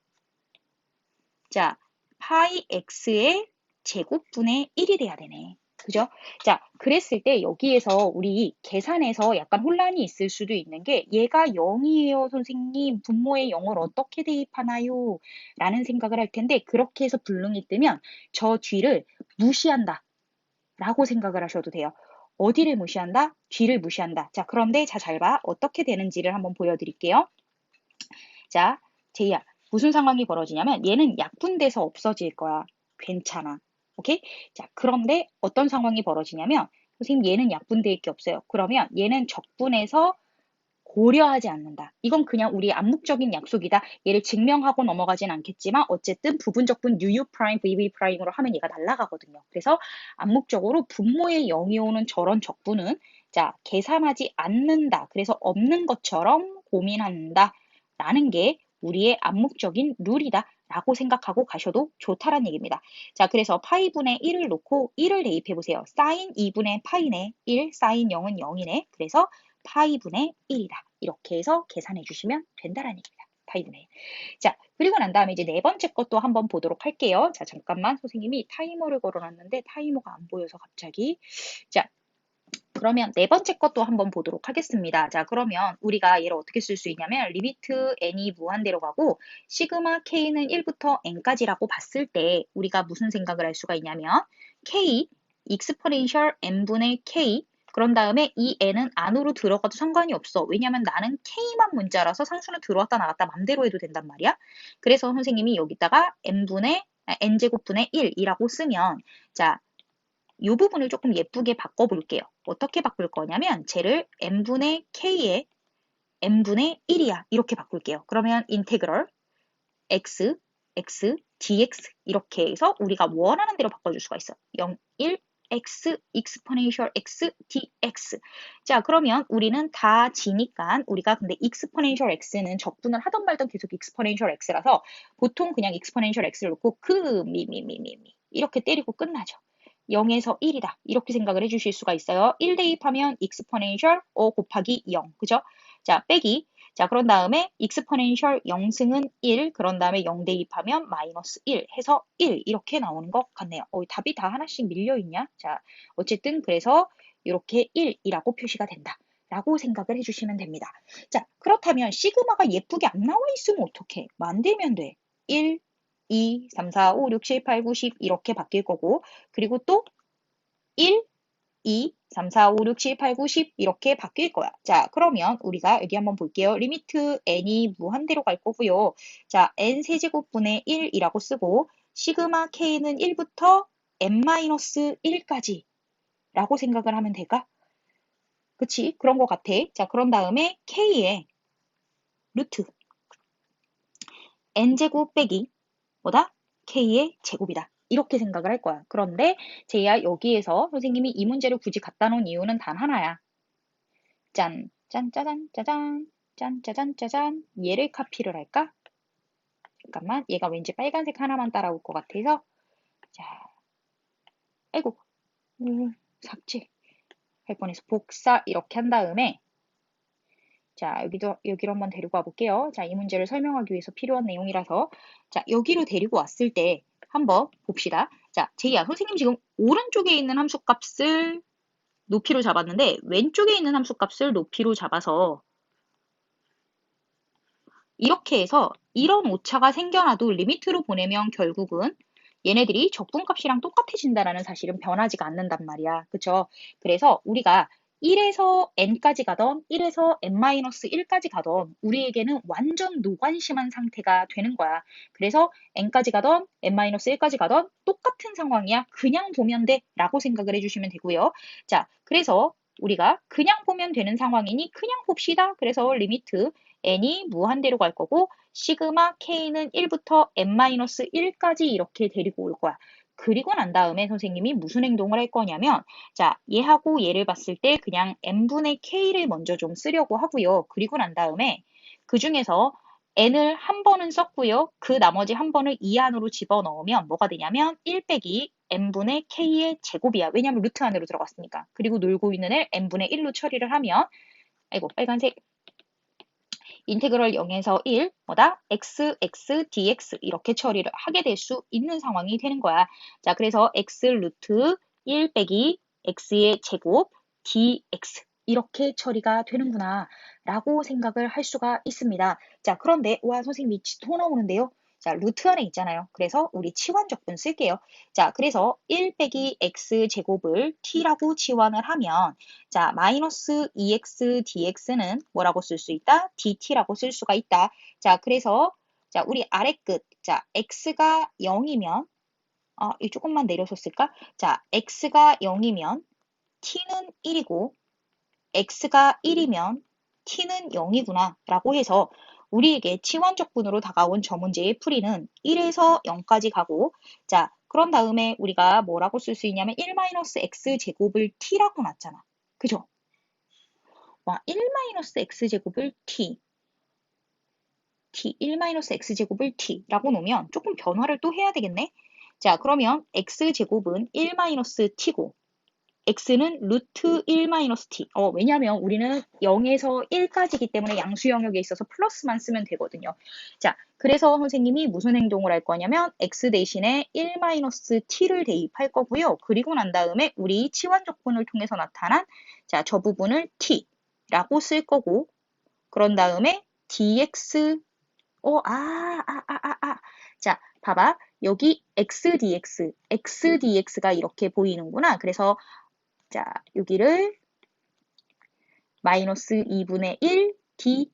자, 파이 x의 제곱분의 1이 돼야 되네. 그죠? 자, 그랬을 때 여기에서 우리 계산에서 약간 혼란이 있을 수도 있는 게 얘가 0이에요, 선생님. 분모의 0을 어떻게 대입하나요? 라는 생각을 할 텐데 그렇게 해서 불능이 뜨면 저 뒤를 무시한다. 라고 생각을 하셔도 돼요. 어디를 무시한다? 뒤를 무시한다. 자, 그런데 잘 봐. 어떻게 되는지를 한번 보여드릴게요. 자, 제이야. 무슨 상황이 벌어지냐면 얘는 약분돼서 없어질 거야. 괜찮아. 오케이? 자, 그런데 어떤 상황이 벌어지냐면 선생님 얘는 약분될 게 없어요. 그러면 얘는 적분해서 고려하지 않는다. 이건 그냥 우리 암묵적인 약속이다. 얘를 증명하고 넘어가진 않겠지만 어쨌든 부분적분 UU 프라임 VV 프라임으로 하면 얘가 날아가거든요. 그래서 암묵적으로 분모의 0이 오는 저런 적분은 자 계산하지 않는다. 그래서 없는 것처럼 고민한다. 라는 게 우리의 암묵적인 룰이다. 라고 생각하고 가셔도 좋다라는 얘기입니다. 자, 그래서 파이분의 1을 놓고 1을 대입해 보세요. 사인 2분의 파이네. 1, 사인 0은 0이네. 그래서 파이분의 1이다. 이렇게 해서 계산해 주시면 된다라는 얘기입니다. 파이분의 1. 자, 그리고 난 다음에 이제 네 번째 것도 한번 보도록 할게요. 자, 잠깐만 선생님이 타이머를 걸어놨는데 타이머가 안 보여서 갑자기. 자, 그러면 네 번째 것도 한번 보도록 하겠습니다. 자, 그러면 우리가 얘를 어떻게 쓸 수 있냐면 리미트 n이 무한대로 가고 시그마 k는 1부터 n까지라고 봤을 때 우리가 무슨 생각을 할 수가 있냐면 k 익스포넨셜 n분의 k 그런 다음에 이 n은 안으로 들어가도 상관이 없어. 왜냐면 나는 k만 문자라서 상수는 들어왔다 나갔다 맘대로 해도 된단 말이야. 그래서 선생님이 여기다가 n제곱분의 1이라고 쓰면 자, 이 부분을 조금 예쁘게 바꿔볼게요. 어떻게 바꿀 거냐면 쟤를 n분의 k에 n분의 1이야. 이렇게 바꿀게요. 그러면 인테그럴 x, x, dx 이렇게 해서 우리가 원하는 대로 바꿔줄 수가 있어. 0, 1, x, exponential x, dx. 자, 그러면 우리는 다 지니까 우리가 근데 exponential x는 적분을 하던 말던 계속 exponential x라서 보통 그냥 exponential x를 놓고 이렇게 때리고 끝나죠. 0에서 1이다. 이렇게 생각을 해주실 수가 있어요. 1 대입하면 exponential 5 곱하기 0. 그죠? 자, 빼기. 자, 그런 다음에 exponential 0승은 1, 그런 다음에 0 대입하면 마이너스 1 해서 1 이렇게 나오는 것 같네요. 답이 다 하나씩 밀려있냐? 자, 어쨌든 그래서 이렇게 1이라고 표시가 된다. 라고 생각을 해주시면 됩니다. 자, 그렇다면 시그마가 예쁘게 안 나와 있으면 어떡해? 만들면 돼. 1, 2, 3, 4, 5, 6, 7, 8, 9, 10 이렇게 바뀔 거고 그리고 또 1, 2, 3, 4, 5, 6, 7, 8, 9, 10 이렇게 바뀔 거야. 자, 그러면 우리가 여기 한번 볼게요. 리미트 n이 무한대로 갈 거고요. 자, n 세제곱분의 1이라고 쓰고 시그마 k는 1부터 n-1까지 라고 생각을 하면 될까? 그치? 그런 거 같아. 자, 그런 다음에 k의 루트 n제곱 빼기 뭐다? k의 제곱이다. 이렇게 생각을 할 거야. 그런데 제야 여기에서 선생님이 이 문제를 굳이 갖다 놓은 이유는 단 하나야. 짠, 짠, 짜잔, 짜잔, 짠, 짜잔, 짜잔. 얘를 카피를 할까? 잠깐만, 얘가 왠지 빨간색 하나만 따라올 것 같아서. 자, 아이고, 삭제. 할 뻔해서 복사 이렇게 한 다음에 자, 여기로 한번 데리고 와볼게요. 자, 이 문제를 설명하기 위해서 필요한 내용이라서 자, 여기로 데리고 왔을 때 한번 봅시다. 자, 제이야, 선생님 지금 오른쪽에 있는 함수값을 높이로 잡았는데 왼쪽에 있는 함수값을 높이로 잡아서 이렇게 해서 이런 오차가 생겨나도 리미트로 보내면 결국은 얘네들이 적분값이랑 똑같아진다는 사실은 변하지가 않는단 말이야. 그쵸? 그래서 우리가 1에서 n까지 가던 1에서 n-1까지 가던 우리에게는 완전 노관심한 상태가 되는 거야. 그래서 n까지 가던 n-1까지 가던 똑같은 상황이야. 그냥 보면 돼 라고 생각을 해주시면 되고요. 자, 그래서 우리가 그냥 보면 되는 상황이니 그냥 봅시다. 그래서 리미트 n이 무한대로 갈 거고 시그마 k는 1부터 n-1까지 이렇게 데리고 올 거야. 그리고 난 다음에 선생님이 무슨 행동을 할 거냐면 자, 얘하고 얘를 봤을 때 그냥 n분의 k를 먼저 좀 쓰려고 하고요. 그리고 난 다음에 그 중에서 n을 한 번은 썼고요. 그 나머지 한 번을 이 안으로 집어넣으면 뭐가 되냐면 1 빼기 n분의 k의 제곱이야. 왜냐면 루트 안으로 들어갔으니까. 그리고 놀고 있는 애 n분의 1로 처리를 하면 아이고 빨간색 인테그럴 0에서 1 뭐다? x, dx 이렇게 처리를 하게 될 수 있는 상황이 되는 거야. 자, 그래서 x 루트 1 빼기 x의 제곱 dx 이렇게 처리가 되는구나 라고 생각을 할 수가 있습니다. 자, 그런데 와 선생님 또 나오는데요. 자, 루트 안에 있잖아요. 그래서 우리 치환적분 쓸게요. 자, 그래서 1 빼기 x 제곱을 t라고 치환을 하면 자, 마이너스 2x dx는 뭐라고 쓸 수 있다? dt라고 쓸 수가 있다. 자, 그래서 자, 우리 아래 끝. 자, x가 0이면 이 조금만 내려서 쓸까? 자, x가 0이면 t는 1이고 x가 1이면 t는 0이구나 라고 해서 우리에게 치환적분으로 다가온 저 문제의 풀이는 1에서 0까지 가고 자, 그런 다음에 우리가 뭐라고 쓸 수 있냐면 1-x 제곱을 t라고 놨잖아. 그죠? 와, 1-x제곱을 t, 1-x제곱을 t라고 놓으면 조금 변화를 또 해야 되겠네? 자, 그러면 x제곱은 1-t고 x는 루트 1-t. 왜냐면 우리는 0에서 1까지이기 때문에 양수 영역에 있어서 플러스만 쓰면 되거든요. 자, 그래서 선생님이 무슨 행동을 할 거냐면 x 대신에 1-t를 대입할 거고요. 그리고 난 다음에 우리 치환적분을 통해서 나타난 자, 저 부분을 t라고 쓸 거고 그런 다음에 dx 자, 봐봐. 여기 x dx가 이렇게 보이는구나. 그래서 자, 여기를 마이너스 2분의 1 dt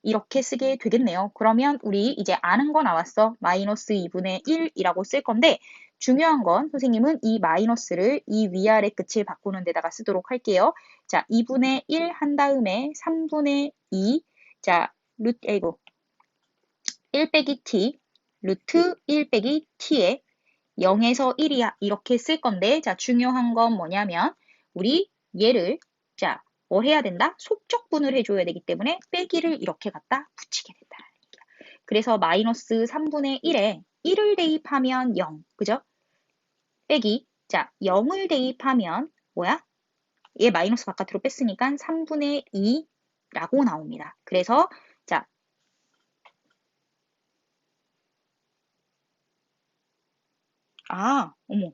이렇게 쓰게 되겠네요. 그러면 우리 이제 아는 거 나왔어. 마이너스 2분의 1이라고 쓸 건데 중요한 건 선생님은 이 마이너스를 이 위아래 끝을 바꾸는 데다가 쓰도록 할게요. 자, 2분의 1 한 다음에 3분의 2. 자, 아이고. 1 빼기 t, 루트 1 빼기 t에 0에서 1이야. 이렇게 쓸 건데, 자, 중요한 건 뭐냐면, 우리 얘를, 자, 뭘 해야 된다? 속적분을 해줘야 되기 때문에 빼기를 이렇게 갖다 붙이게 된다. 그래서 마이너스 3분의 1에 1을 대입하면 0, 그죠? 빼기, 자, 0을 대입하면 뭐야? 얘 마이너스 바깥으로 뺐으니까 3분의 2라고 나옵니다. 그래서, 자, 어머.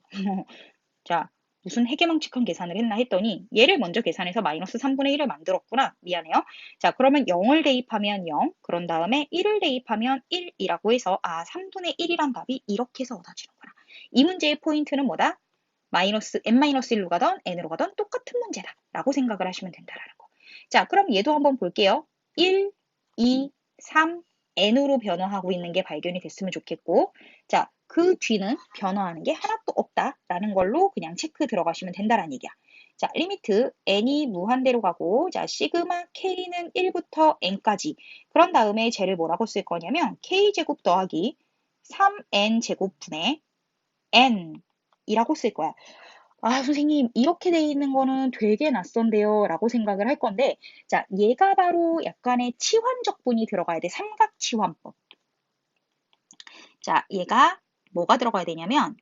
자, 무슨 해괴망측한 계산을 했나 했더니 얘를 먼저 계산해서 마이너스 3분의 1을 만들었구나. 미안해요. 자, 그러면 0을 대입하면 0, 그런 다음에 1을 대입하면 1이라고 해서 3분의 1이란 답이 이렇게 해서 얻어지는구나. 이 문제의 포인트는 뭐다? 마이너스 n-1로 가던 n으로 가던 똑같은 문제다 라고 생각을 하시면 된다라는 거. 자, 그럼 얘도 한번 볼게요. 1, 2, 3, n으로 변화하고 있는 게 발견이 됐으면 좋겠고, 자, 그 뒤는 변화하는 게 하나도 없다라는 걸로 그냥 체크 들어가시면 된다라는 얘기야. 자, 리미트 n이 무한대로 가고, 자, 시그마 k는 1부터 n까지. 그런 다음에 쟤를 뭐라고 쓸 거냐면 k제곱 더하기 3n 제곱분의 n 이라고 쓸 거야. 선생님, 이렇게 돼 있는 거는 되게 낯선데요. 라고 생각을 할 건데, 자, 얘가 바로 약간의 치환적분이 들어가야 돼. 삼각치환법. 자, 얘가 뭐가 들어가야 되냐면,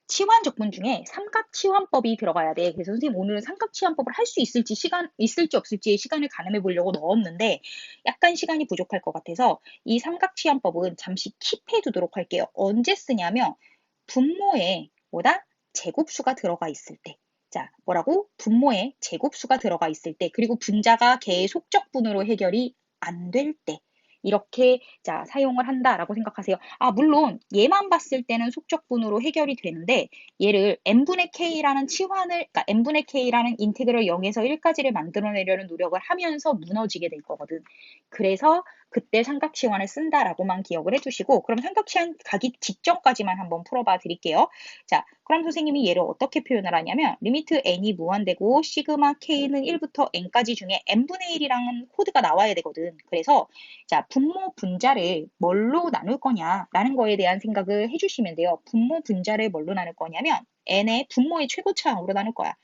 치환적분 중에 삼각치환법이 들어가야 돼. 그래서 선생님 오늘 삼각치환법을 할 수 있을지 없을지의 시간을 가늠해 보려고 넣었는데, 약간 시간이 부족할 것 같아서 이 삼각치환법은 잠시 킵해 두도록 할게요. 언제 쓰냐면, 분모에 뭐다? 제곱수가 들어가 있을 때. 자, 뭐라고? 분모에 제곱수가 들어가 있을 때, 그리고 분자가 개의 속적분으로 해결이 안 될 때. 이렇게 자 사용을 한다라고 생각하세요. 물론 얘만 봤을 때는 속적분으로 해결이 되는데 얘를 n분의 k라는 그러니까 n분의 k라는 인테그럴 0에서 1까지를 만들어내려는 노력을 하면서 무너지게 될 거거든. 그래서 그때 삼각치환을 쓴다라고만 기억을 해주시고, 그럼 삼각치환 가기 직전까지만 한번 풀어봐 드릴게요. 자, 그럼 선생님이 얘를 어떻게 표현을 하냐면 리미트 n이 무한대고 시그마 k는 1부터 n까지 중에 n분의 1이라는 코드가 나와야 되거든. 그래서 자, 분모 분자를 뭘로 나눌 거냐라는 거에 대한 생각을 해주시면 돼요. 분모 분자를 뭘로 나눌 거냐면 n의 분모의 최고차항으로 나눌 거야.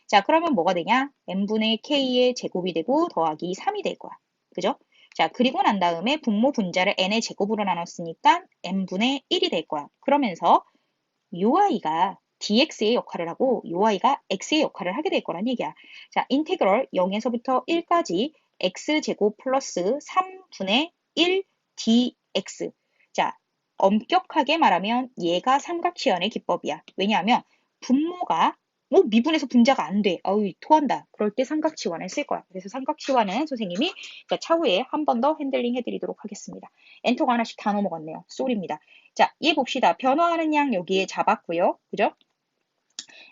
자, 그러면 뭐가 되냐? n분의 k의 제곱이 되고 더하기 3이 될 거야. 그죠? 자, 그리고 난 다음에 분모 분자를 n의 제곱으로 나눴으니까 n분의 1이 될 거야. 그러면서 UI가 dx의 역할을 하고 UI가 x의 역할을 하게 될 거란 얘기야. 자, 인테그럴 0에서부터 1까지 x제곱 플러스 3분의 1 dx. 자, 엄격하게 말하면 얘가 삼각치환의 기법이야. 왜냐하면 분모가 미분에서 분자가 안 돼. 토한다. 그럴 때 삼각치환을 쓸 거야. 그래서 삼각치환은 선생님이 차후에 한 번 더 핸들링 해드리도록 하겠습니다. 엔터가 하나씩 다 넘어갔네요. 쏘리입니다. 자, 얘 봅시다. 변화하는 양 여기에 잡았고요. 그죠?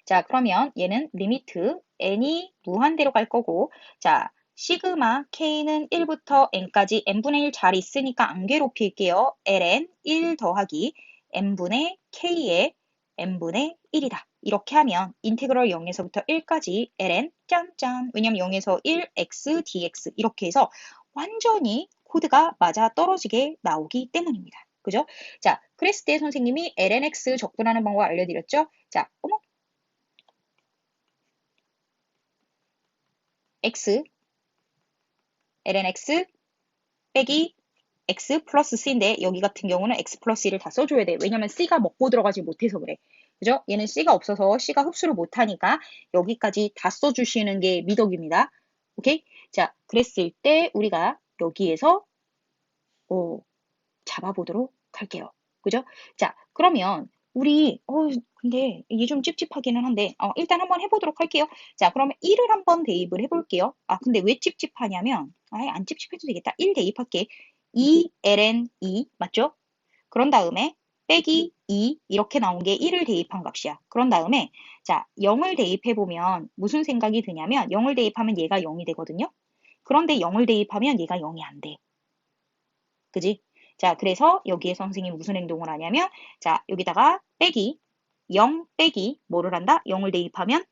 자, 그러면 얘는 리미트 n이 무한대로 갈 거고, 자, 시그마 k는 1부터 n까지 n분의 1 잘 있으니까 안 괴롭힐게요. ln 1 더하기 n분의 k의 n분의 1이다. 이렇게 하면 인테그럴 0에서부터 1까지 ln 짠짠. 왜냐면 0에서 1 x dx 이렇게 해서 완전히 코드가 맞아 떨어지게 나오기 때문입니다. 그죠? 자, 그랬을 때 선생님이 lnx 적분하는 방법 알려드렸죠? 자, x, lnx 빼기 x 플러스 c인데 여기 같은 경우는 x 플러스 1을 다 써줘야 돼. 왜냐면 c가 먹고 들어가지 못해서 그래. 그죠? 얘는 c가 없어서 c가 흡수를 못하니까 여기까지 다 써주시는 게 미덕입니다. 오케이? 자, 그랬을 때 우리가 여기에서 잡아보도록 할게요. 그죠? 자, 그러면 우리 근데 이게 좀 찝찝하기는 한데 일단 한번 해보도록 할게요. 자, 그러면 1을 한번 대입을 해볼게요. 근데 왜 찝찝하냐면 안 찝찝해도 되겠다. 1 대입할게. 2 ln 2 맞죠? 그런 다음에 빼기 2 이렇게 나온 게 1을 대입한 값이야. 그런 다음에 자 0을 대입해보면 무슨 생각이 드냐면 0을 대입하면 얘가 0이 되거든요. 그런데 0을 대입하면 얘가 0이 안 돼. 그지? 자, 그래서 여기에 선생님이 무슨 행동을 하냐면 자, 여기다가 빼기 0 빼기 뭐를 한다? 0을 대입하면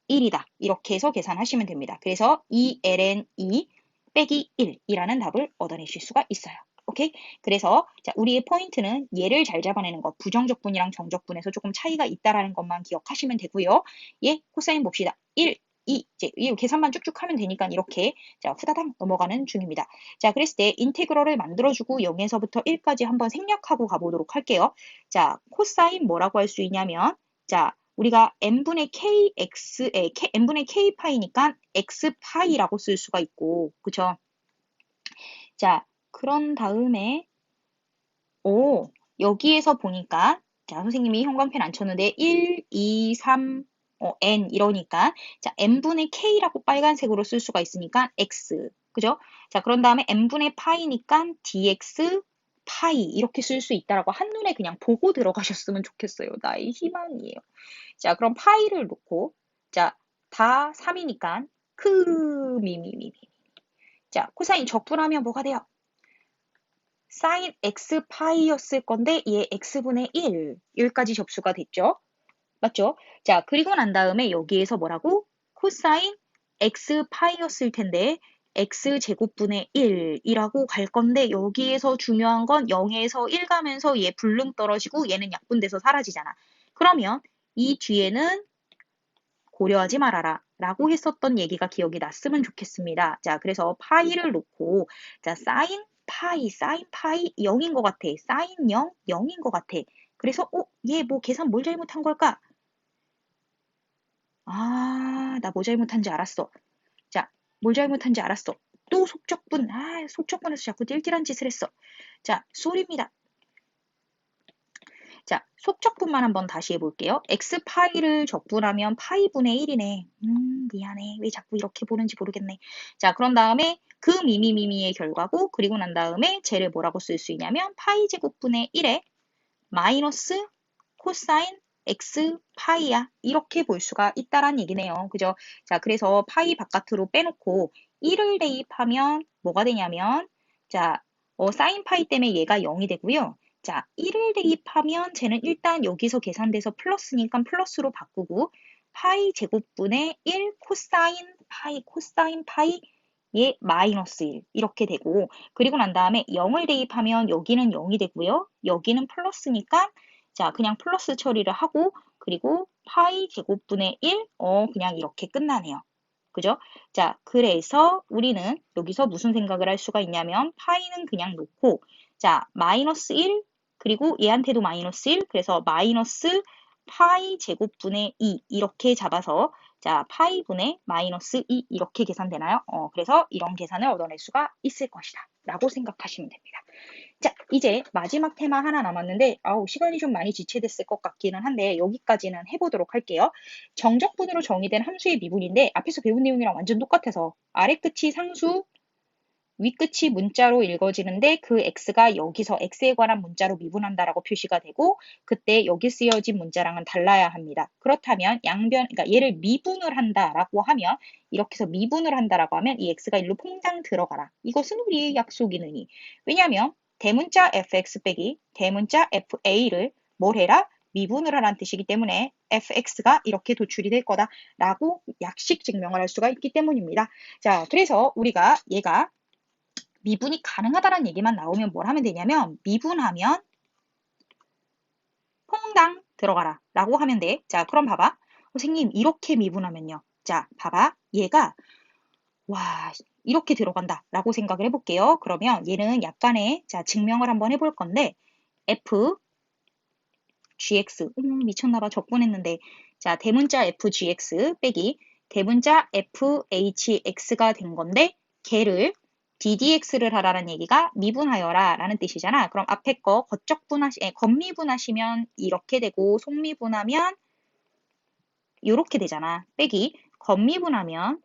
1이다. 이렇게 해서 계산하시면 됩니다. 그래서 2ln2 빼기 1이라는 답을 얻어내실 수가 있어요. 오케이? 그래서 자, 우리의 포인트는 얘를 잘 잡아내는 것, 부정적분이랑 정적분에서 조금 차이가 있다라는 것만 기억하시면 되고요. 얘 코사인 봅시다. 1, 2, 이제 이 계산만 쭉쭉 하면 되니까 이렇게 자, 후다닥 넘어가는 중입니다. 자, 그랬을 때 인테그럴을 만들어주고 0에서부터 1까지 한번 생략하고 가보도록 할게요. 자, 코사인 뭐라고 할 수 있냐면 자, 우리가 n분의 n분의 k파이니까 x파이라고 쓸 수가 있고, 그쵸? 자, 그런 다음에, 여기에서 보니까, 자, 선생님이 형광펜 안 쳤는데, 1, 2, 3, n 이러니까, 자, n분의 k라고 빨간색으로 쓸 수가 있으니까, x. 그죠? 자, 그런 다음에 n분의 파이니까 dx 파이 이렇게 쓸 수 있다라고 한눈에 그냥 보고 들어가셨으면 좋겠어요. 나의 희망이에요. 자, 그럼 파이를 놓고, 자, 다 3이니까, 미미미미. 자, 코사인 적분하면 뭐가 돼요? 사인 x 파이였을 건데, 얘 x분의 1. 여기까지 접수가 됐죠? 맞죠? 자, 그리고 난 다음에 여기에서 뭐라고? 코사인 x 파이였을 텐데, x 제곱분의 1이라고 갈 건데, 여기에서 중요한 건 0에서 1 가면서 얘 불능 떨어지고 얘는 약분돼서 사라지잖아. 그러면 이 뒤에는 고려하지 말아라 라고 했었던 얘기가 기억이 났으면 좋겠습니다. 자, 그래서 파이를 놓고 자, 사인 파이 0인 것 같아. 사인 0, 0인 것 같아. 그래서 얘 뭐 계산 뭘 잘못한 걸까? 아, 나 뭐 잘못한지 알았어. 자, 뭘 잘못한지 알았어. 또 속적분, 속적분에서 자꾸 띨띨한 짓을 했어. 자, 쏠입니다. 자, 속적분만 한번 다시 해볼게요. x파이를 적분하면 파이분의 1이네. 미안해. 왜 자꾸 이렇게 보는지 모르겠네. 자, 그런 다음에 그 미미미미의 결과고, 그리고 난 다음에 쟤를 뭐라고 쓸 수 있냐면 파이 제곱분의 1에 마이너스 코사인 x 파이야. 이렇게 볼 수가 있다란 얘기네요. 그죠? 자, 그래서 파이 바깥으로 빼놓고 1을 대입하면 뭐가 되냐면 자, 사인 파이 때문에 얘가 0이 되고요. 자, 1을 대입하면 쟤는 일단 여기서 계산돼서 플러스니까 플러스로 바꾸고 파이 제곱분의 1 코사인 파이 얘 마이너스 1 이렇게 되고 그리고 난 다음에 0을 대입하면 여기는 0이 되고요. 여기는 플러스니까 자, 그냥 플러스 처리를 하고 그리고 파이 제곱분의 1, 그냥 이렇게 끝나네요. 그죠? 자, 그래서 우리는 여기서 무슨 생각을 할 수가 있냐면 파이는 그냥 놓고 자, 마이너스 1 그리고 얘한테도 마이너스 1 그래서 마이너스 파이 제곱분의 2 이렇게 잡아서 자, 파이분의 마이너스 2 이렇게 계산되나요? 그래서 이런 계산을 얻어낼 수가 있을 것이다 라고 생각하시면 됩니다. 자, 이제 마지막 테마 하나 남았는데 시간이 좀 많이 지체됐을 것 같기는 한데 여기까지는 해보도록 할게요. 정적분으로 정의된 함수의 미분인데 앞에서 배운 내용이랑 완전 똑같아서 아래 끝이 상수, 윗끝이 문자로 읽어지는데 그 x가 여기서 x에 관한 문자로 미분한다라고 표시가 되고 그때 여기 쓰여진 문자랑은 달라야 합니다. 그렇다면 그러니까 얘를 미분을 한다라고 하면 이렇게 해서 미분을 한다라고 하면 이 x가 일로 퐁당 들어가라. 이것은 우리의 약속이느니. 왜냐하면 대문자 fx 빼기 대문자 fa를 뭘 해라? 미분을 하라는 뜻이기 때문에 fx가 이렇게 도출이 될 거다라고 약식 증명을 할 수가 있기 때문입니다. 자, 그래서 우리가 얘가 미분이 가능하다는 얘기만 나오면 뭘 하면 되냐면 미분하면 퐁당 들어가라 라고 하면 돼. 자, 그럼 봐봐. 선생님 이렇게 미분하면요. 자, 봐봐. 얘가 와 이렇게 들어간다 라고 생각을 해볼게요. 그러면 얘는 약간의 자 증명을 한번 해볼 건데 f gx 미쳤나봐 적분했는데 자 대문자 f gx 빼기 대문자 f hx가 된 건데 걔를 ddx를 하라는 얘기가 미분하여라 라는 뜻이잖아. 그럼 앞에 거 겉미분하시면 이렇게 되고 속미분하면 이렇게 되잖아. 빼기 겉미분하면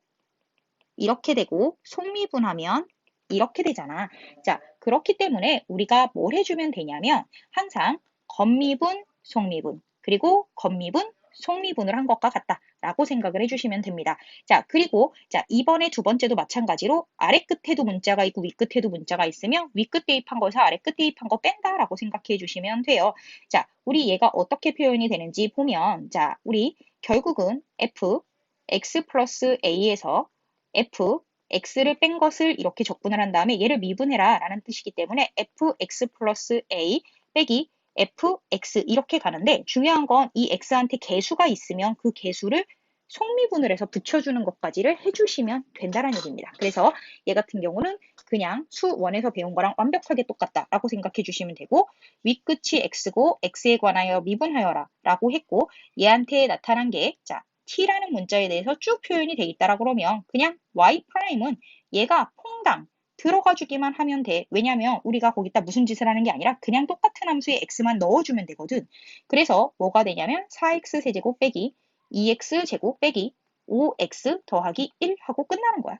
이렇게 되고 속미분하면 이렇게 되잖아. 자, 그렇기 때문에 우리가 뭘 해주면 되냐면 항상 겉미분, 속미분, 그리고 겉미분, 속미분을 한 것과 같다 라고 생각을 해주시면 됩니다. 자, 그리고 자 이번에 두 번째도 마찬가지로 아래 끝에도 문자가 있고 위 끝에도 문자가 있으면 위 끝 대입한 거에서 아래 끝 대입한 거 뺀다 라고 생각해 주시면 돼요. 자, 우리 얘가 어떻게 표현이 되는지 보면 자, 우리 결국은 f x 플러스 a에서 f x를 뺀 것을 이렇게 적분을 한 다음에 얘를 미분해라 라는 뜻이기 때문에 fx 플러스 a 빼기 fx 이렇게 가는데 중요한 건 이 x한테 개수가 있으면 그 개수를 속미분을 해서 붙여주는 것까지를 해주시면 된다는 얘기입니다. 그래서 얘 같은 경우는 그냥 수1에서 배운 거랑 완벽하게 똑같다라고 생각해 주시면 되고 윗끝이 x고 x에 관하여 미분하여라 라고 했고 얘한테 나타난 게 자, t라는 문자에 대해서 쭉 표현이 돼 있다라고 그러면 그냥 y'은 얘가 퐁당 들어가 주기만 하면 돼. 왜냐면 우리가 거기다 무슨 짓을 하는 게 아니라 그냥 똑같은 함수에 x만 넣어주면 되거든. 그래서 뭐가 되냐면 4x 세제곱 빼기 2x 제곱 빼기 5x 더하기 1 하고 끝나는 거야.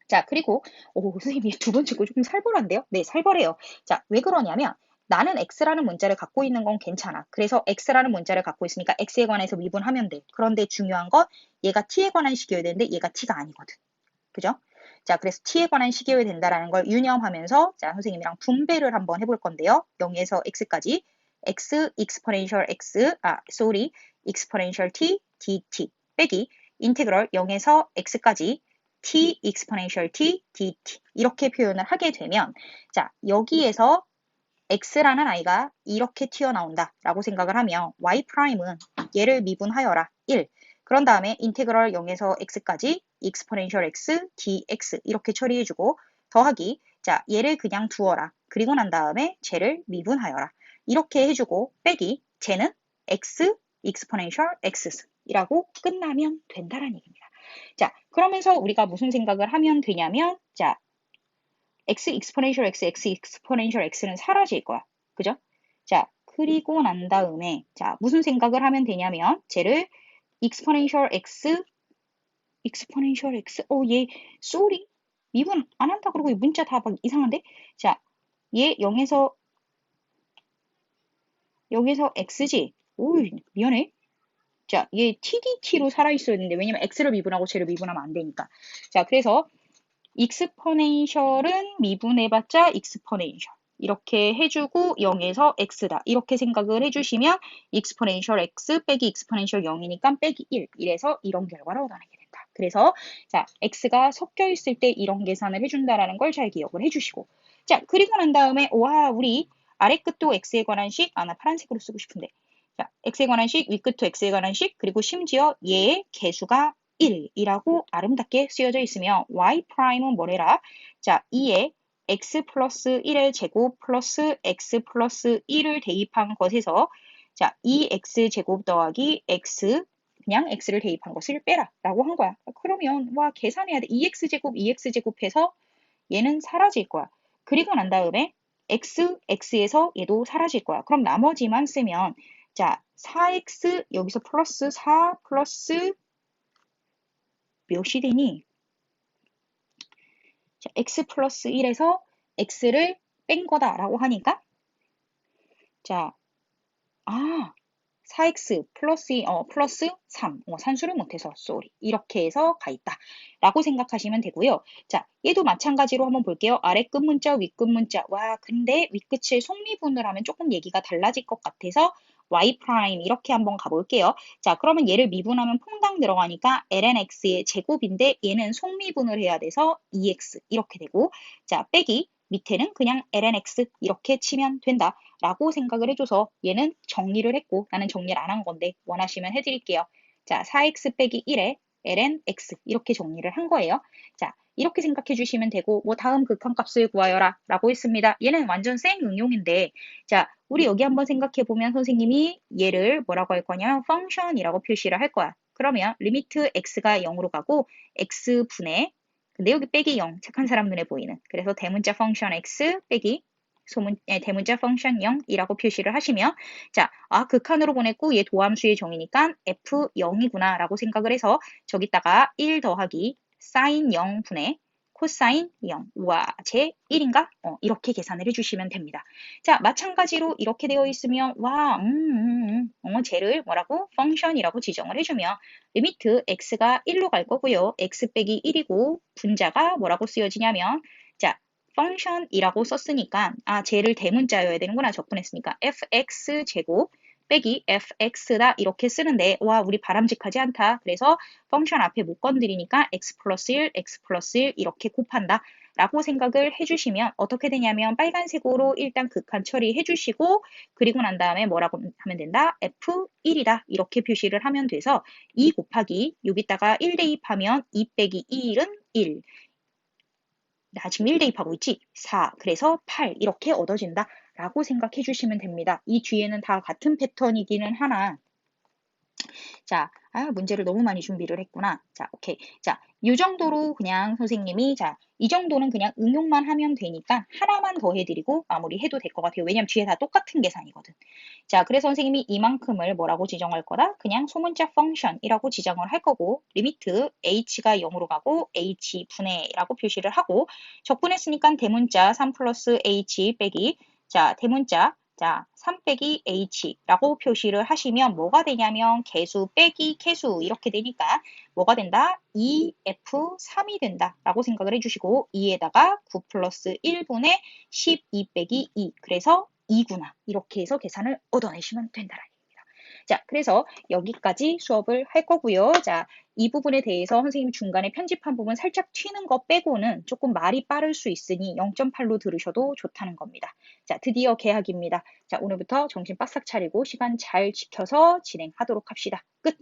자, 그리고 선생님이 두 번째 거 조금 살벌한데요? 네, 살벌해요. 자, 왜 그러냐면 나는 x라는 문자를 갖고 있는 건 괜찮아. 그래서 x라는 문자를 갖고 있으니까 x에 관해서 미분하면 돼. 그런데 중요한 건 얘가 t에 관한 식이어야 되는데 얘가 t가 아니거든. 그죠? 자, 그래서 t에 관한 식이어야 된다는 걸 유념하면서 자, 선생님이랑 분배를 한번 해볼 건데요. 0에서 x까지 x exponential x, exponential t dt 빼기 인테그럴 0에서 x까지 t exponential t dt 이렇게 표현을 하게 되면 자, 여기에서 x라는 아이가 이렇게 튀어나온다 라고 생각을 하면 y'은 얘를 미분하여라 1 그런 다음에 인테그럴 0에서 x까지 exponential x dx 이렇게 처리해주고 더하기 자 얘를 그냥 두어라 그리고 난 다음에 쟤를 미분하여라 이렇게 해주고 빼기 쟤는 x exponential x 이라고 끝나면 된다는 얘기입니다. 자, 그러면서 우리가 무슨 생각을 하면 되냐면 자 x exponential x, x exponential x는 사라질 거야. 그죠? 자, 그리고 난 다음에 자 무슨 생각을 하면 되냐면 쟤를 exponential x, exponential x, 얘 sorry 미분 안 한다 그러고 문자 다 막 이상한데? 자, 얘 0에서 x지? 오, 미안해. 자, 얘 TDT로 살아있어야 되는데 왜냐면 x를 미분하고 쟤를 미분하면 안 되니까. 자, 그래서 익스포넨셜은 미분해봤자 익스포넨셜 이렇게 해주고 0에서 x다 이렇게 생각을 해주시면 익스포넨셜 x 빼기 익스포넨셜 0이니까 빼기 1 이래서 이런 결과를 얻어내게 된다. 그래서 자 x가 섞여 있을 때 이런 계산을 해준다라는 걸 잘 기억을 해주시고 자 그리고 난 다음에 와 우리 아래 끝도 x에 관한 식 나 파란색으로 쓰고 싶은데 자 x에 관한 식 윗끝도 x에 관한 식 그리고 심지어 얘의 개수가 1이라고 아름답게 쓰여져 있으며 y'은 뭐래라? 자, 2에 x 플러스 1의 제곱 플러스 x 플러스 1을 대입한 것에서 자, 2x 제곱 더하기 x 그냥 x를 대입한 것을 빼라 라고 한 거야. 그러면 와 계산해야 돼. 2x 제곱 2x 제곱해서 얘는 사라질 거야. 그리고 난 다음에 x에서 얘도 사라질 거야. 그럼 나머지만 쓰면 자 4x 여기서 플러스 4 플러스 몇이 되니? 자, x 플러스 1에서 x를 뺀 거다라고 하니까 자, 4x 플러스 3. 산수를 못해서 쏘리. 이렇게 해서 가 있다. 라고 생각하시면 되고요. 자, 얘도 마찬가지로 한번 볼게요. 아래 끝 문자, 윗끝 문자. 와, 근데 윗끝을 속미분을 하면 조금 얘기가 달라질 것 같아서 y' 이렇게 한번 가볼게요. 자, 그러면 얘를 미분하면 퐁당 들어가니까 lnx의 제곱인데 얘는 속미분을 해야 돼서 2x 이렇게 되고 자, 빼기 밑에는 그냥 lnx 이렇게 치면 된다. 라고 생각을 해줘서 얘는 정리를 했고 나는 정리를 안 한 건데 원하시면 해드릴게요. 자, 4x 빼기 1에 lnx 이렇게 정리를 한 거예요. 자, 이렇게 생각해 주시면 되고 뭐 다음 극한값을 구하여라 라고 했습니다. 얘는 완전 생 응용인데 자, 우리 여기 한번 생각해 보면 선생님이 얘를 뭐라고 할 거냐 펑션이라고 표시를 할 거야. 그러면 리미트 x가 0으로 가고 x분의 근데 여기 빼기 0 착한 사람 눈에 보이는 그래서 대문자 펑션 x 빼기 대문자 펑션 0이라고 표시를 하시면 자, 극한으로 보냈고 얘 도함수의 정의니까 f0이구나 라고 생각을 해서 저기다가 1 더하기 sin 0분의 코사인 0. 우와, 제 1인가? 이렇게 계산을 해주시면 됩니다. 자, 마찬가지로 이렇게 되어 있으면 와, 쟤를 뭐라고? 펑션이라고 지정을 해주면 리미트 x가 1로 갈 거고요. x 빼기 1이고 분자가 뭐라고 쓰여지냐면 자, 펑션이라고 썼으니까 쟤를 대문자여야 되는구나. 적분했으니까 fx 제곱 빼기 fx다 이렇게 쓰는데 와 우리 바람직하지 않다. 그래서 펑션 앞에 못 건드리니까 x 플러스 1, x 플러스 1 이렇게 곱한다. 라고 생각을 해주시면 어떻게 되냐면 빨간색으로 일단 극한 처리해 주시고 그리고 난 다음에 뭐라고 하면 된다? F1이다. 이렇게 표시를 하면 돼서 2 곱하기 여기다가 1 대입하면 2 빼기 1은 1. 나 지금 1 대입하고 있지? 4. 그래서 8 이렇게 얻어진다. 라고 생각해 주시면 됩니다. 이 뒤에는 다 같은 패턴이기는 하나 자, 문제를 너무 많이 준비를 했구나. 자, 오케이. 자, 이 정도로 그냥 선생님이, 자, 이 정도는 그냥 응용만 하면 되니까 하나만 더 해드리고 마무리해도 될 것 같아요. 왜냐면 뒤에 다 똑같은 계산이거든. 자, 그래서 선생님이 이만큼을 뭐라고 지정할 거다? 그냥 소문자 펑션이라고 지정을 할 거고, 리미트 h가 0으로 가고 h분의 라고 표시를 하고, 적분했으니까 대문자 3 플러스 h 빼기, 자, 대문자, 자, 3 빼기 h라고 표시를 하시면 뭐가 되냐면 개수 빼기 개수 이렇게 되니까 뭐가 된다? 2f3이 된다 라고 생각을 해주시고 2에다가 9 플러스 1분의 12 빼기 2 그래서 2구나 이렇게 해서 계산을 얻어내시면 된다라는 얘기입니다. 자, 그래서 여기까지 수업을 할 거고요. 자, 이 부분에 대해서 선생님 중간에 편집한 부분 살짝 튀는 거 빼고는 조금 말이 빠를 수 있으니 0.8로 들으셔도 좋다는 겁니다. 자, 드디어 개학입니다. 자, 오늘부터 정신 바싹 차리고 시간 잘 지켜서 진행하도록 합시다. 끝!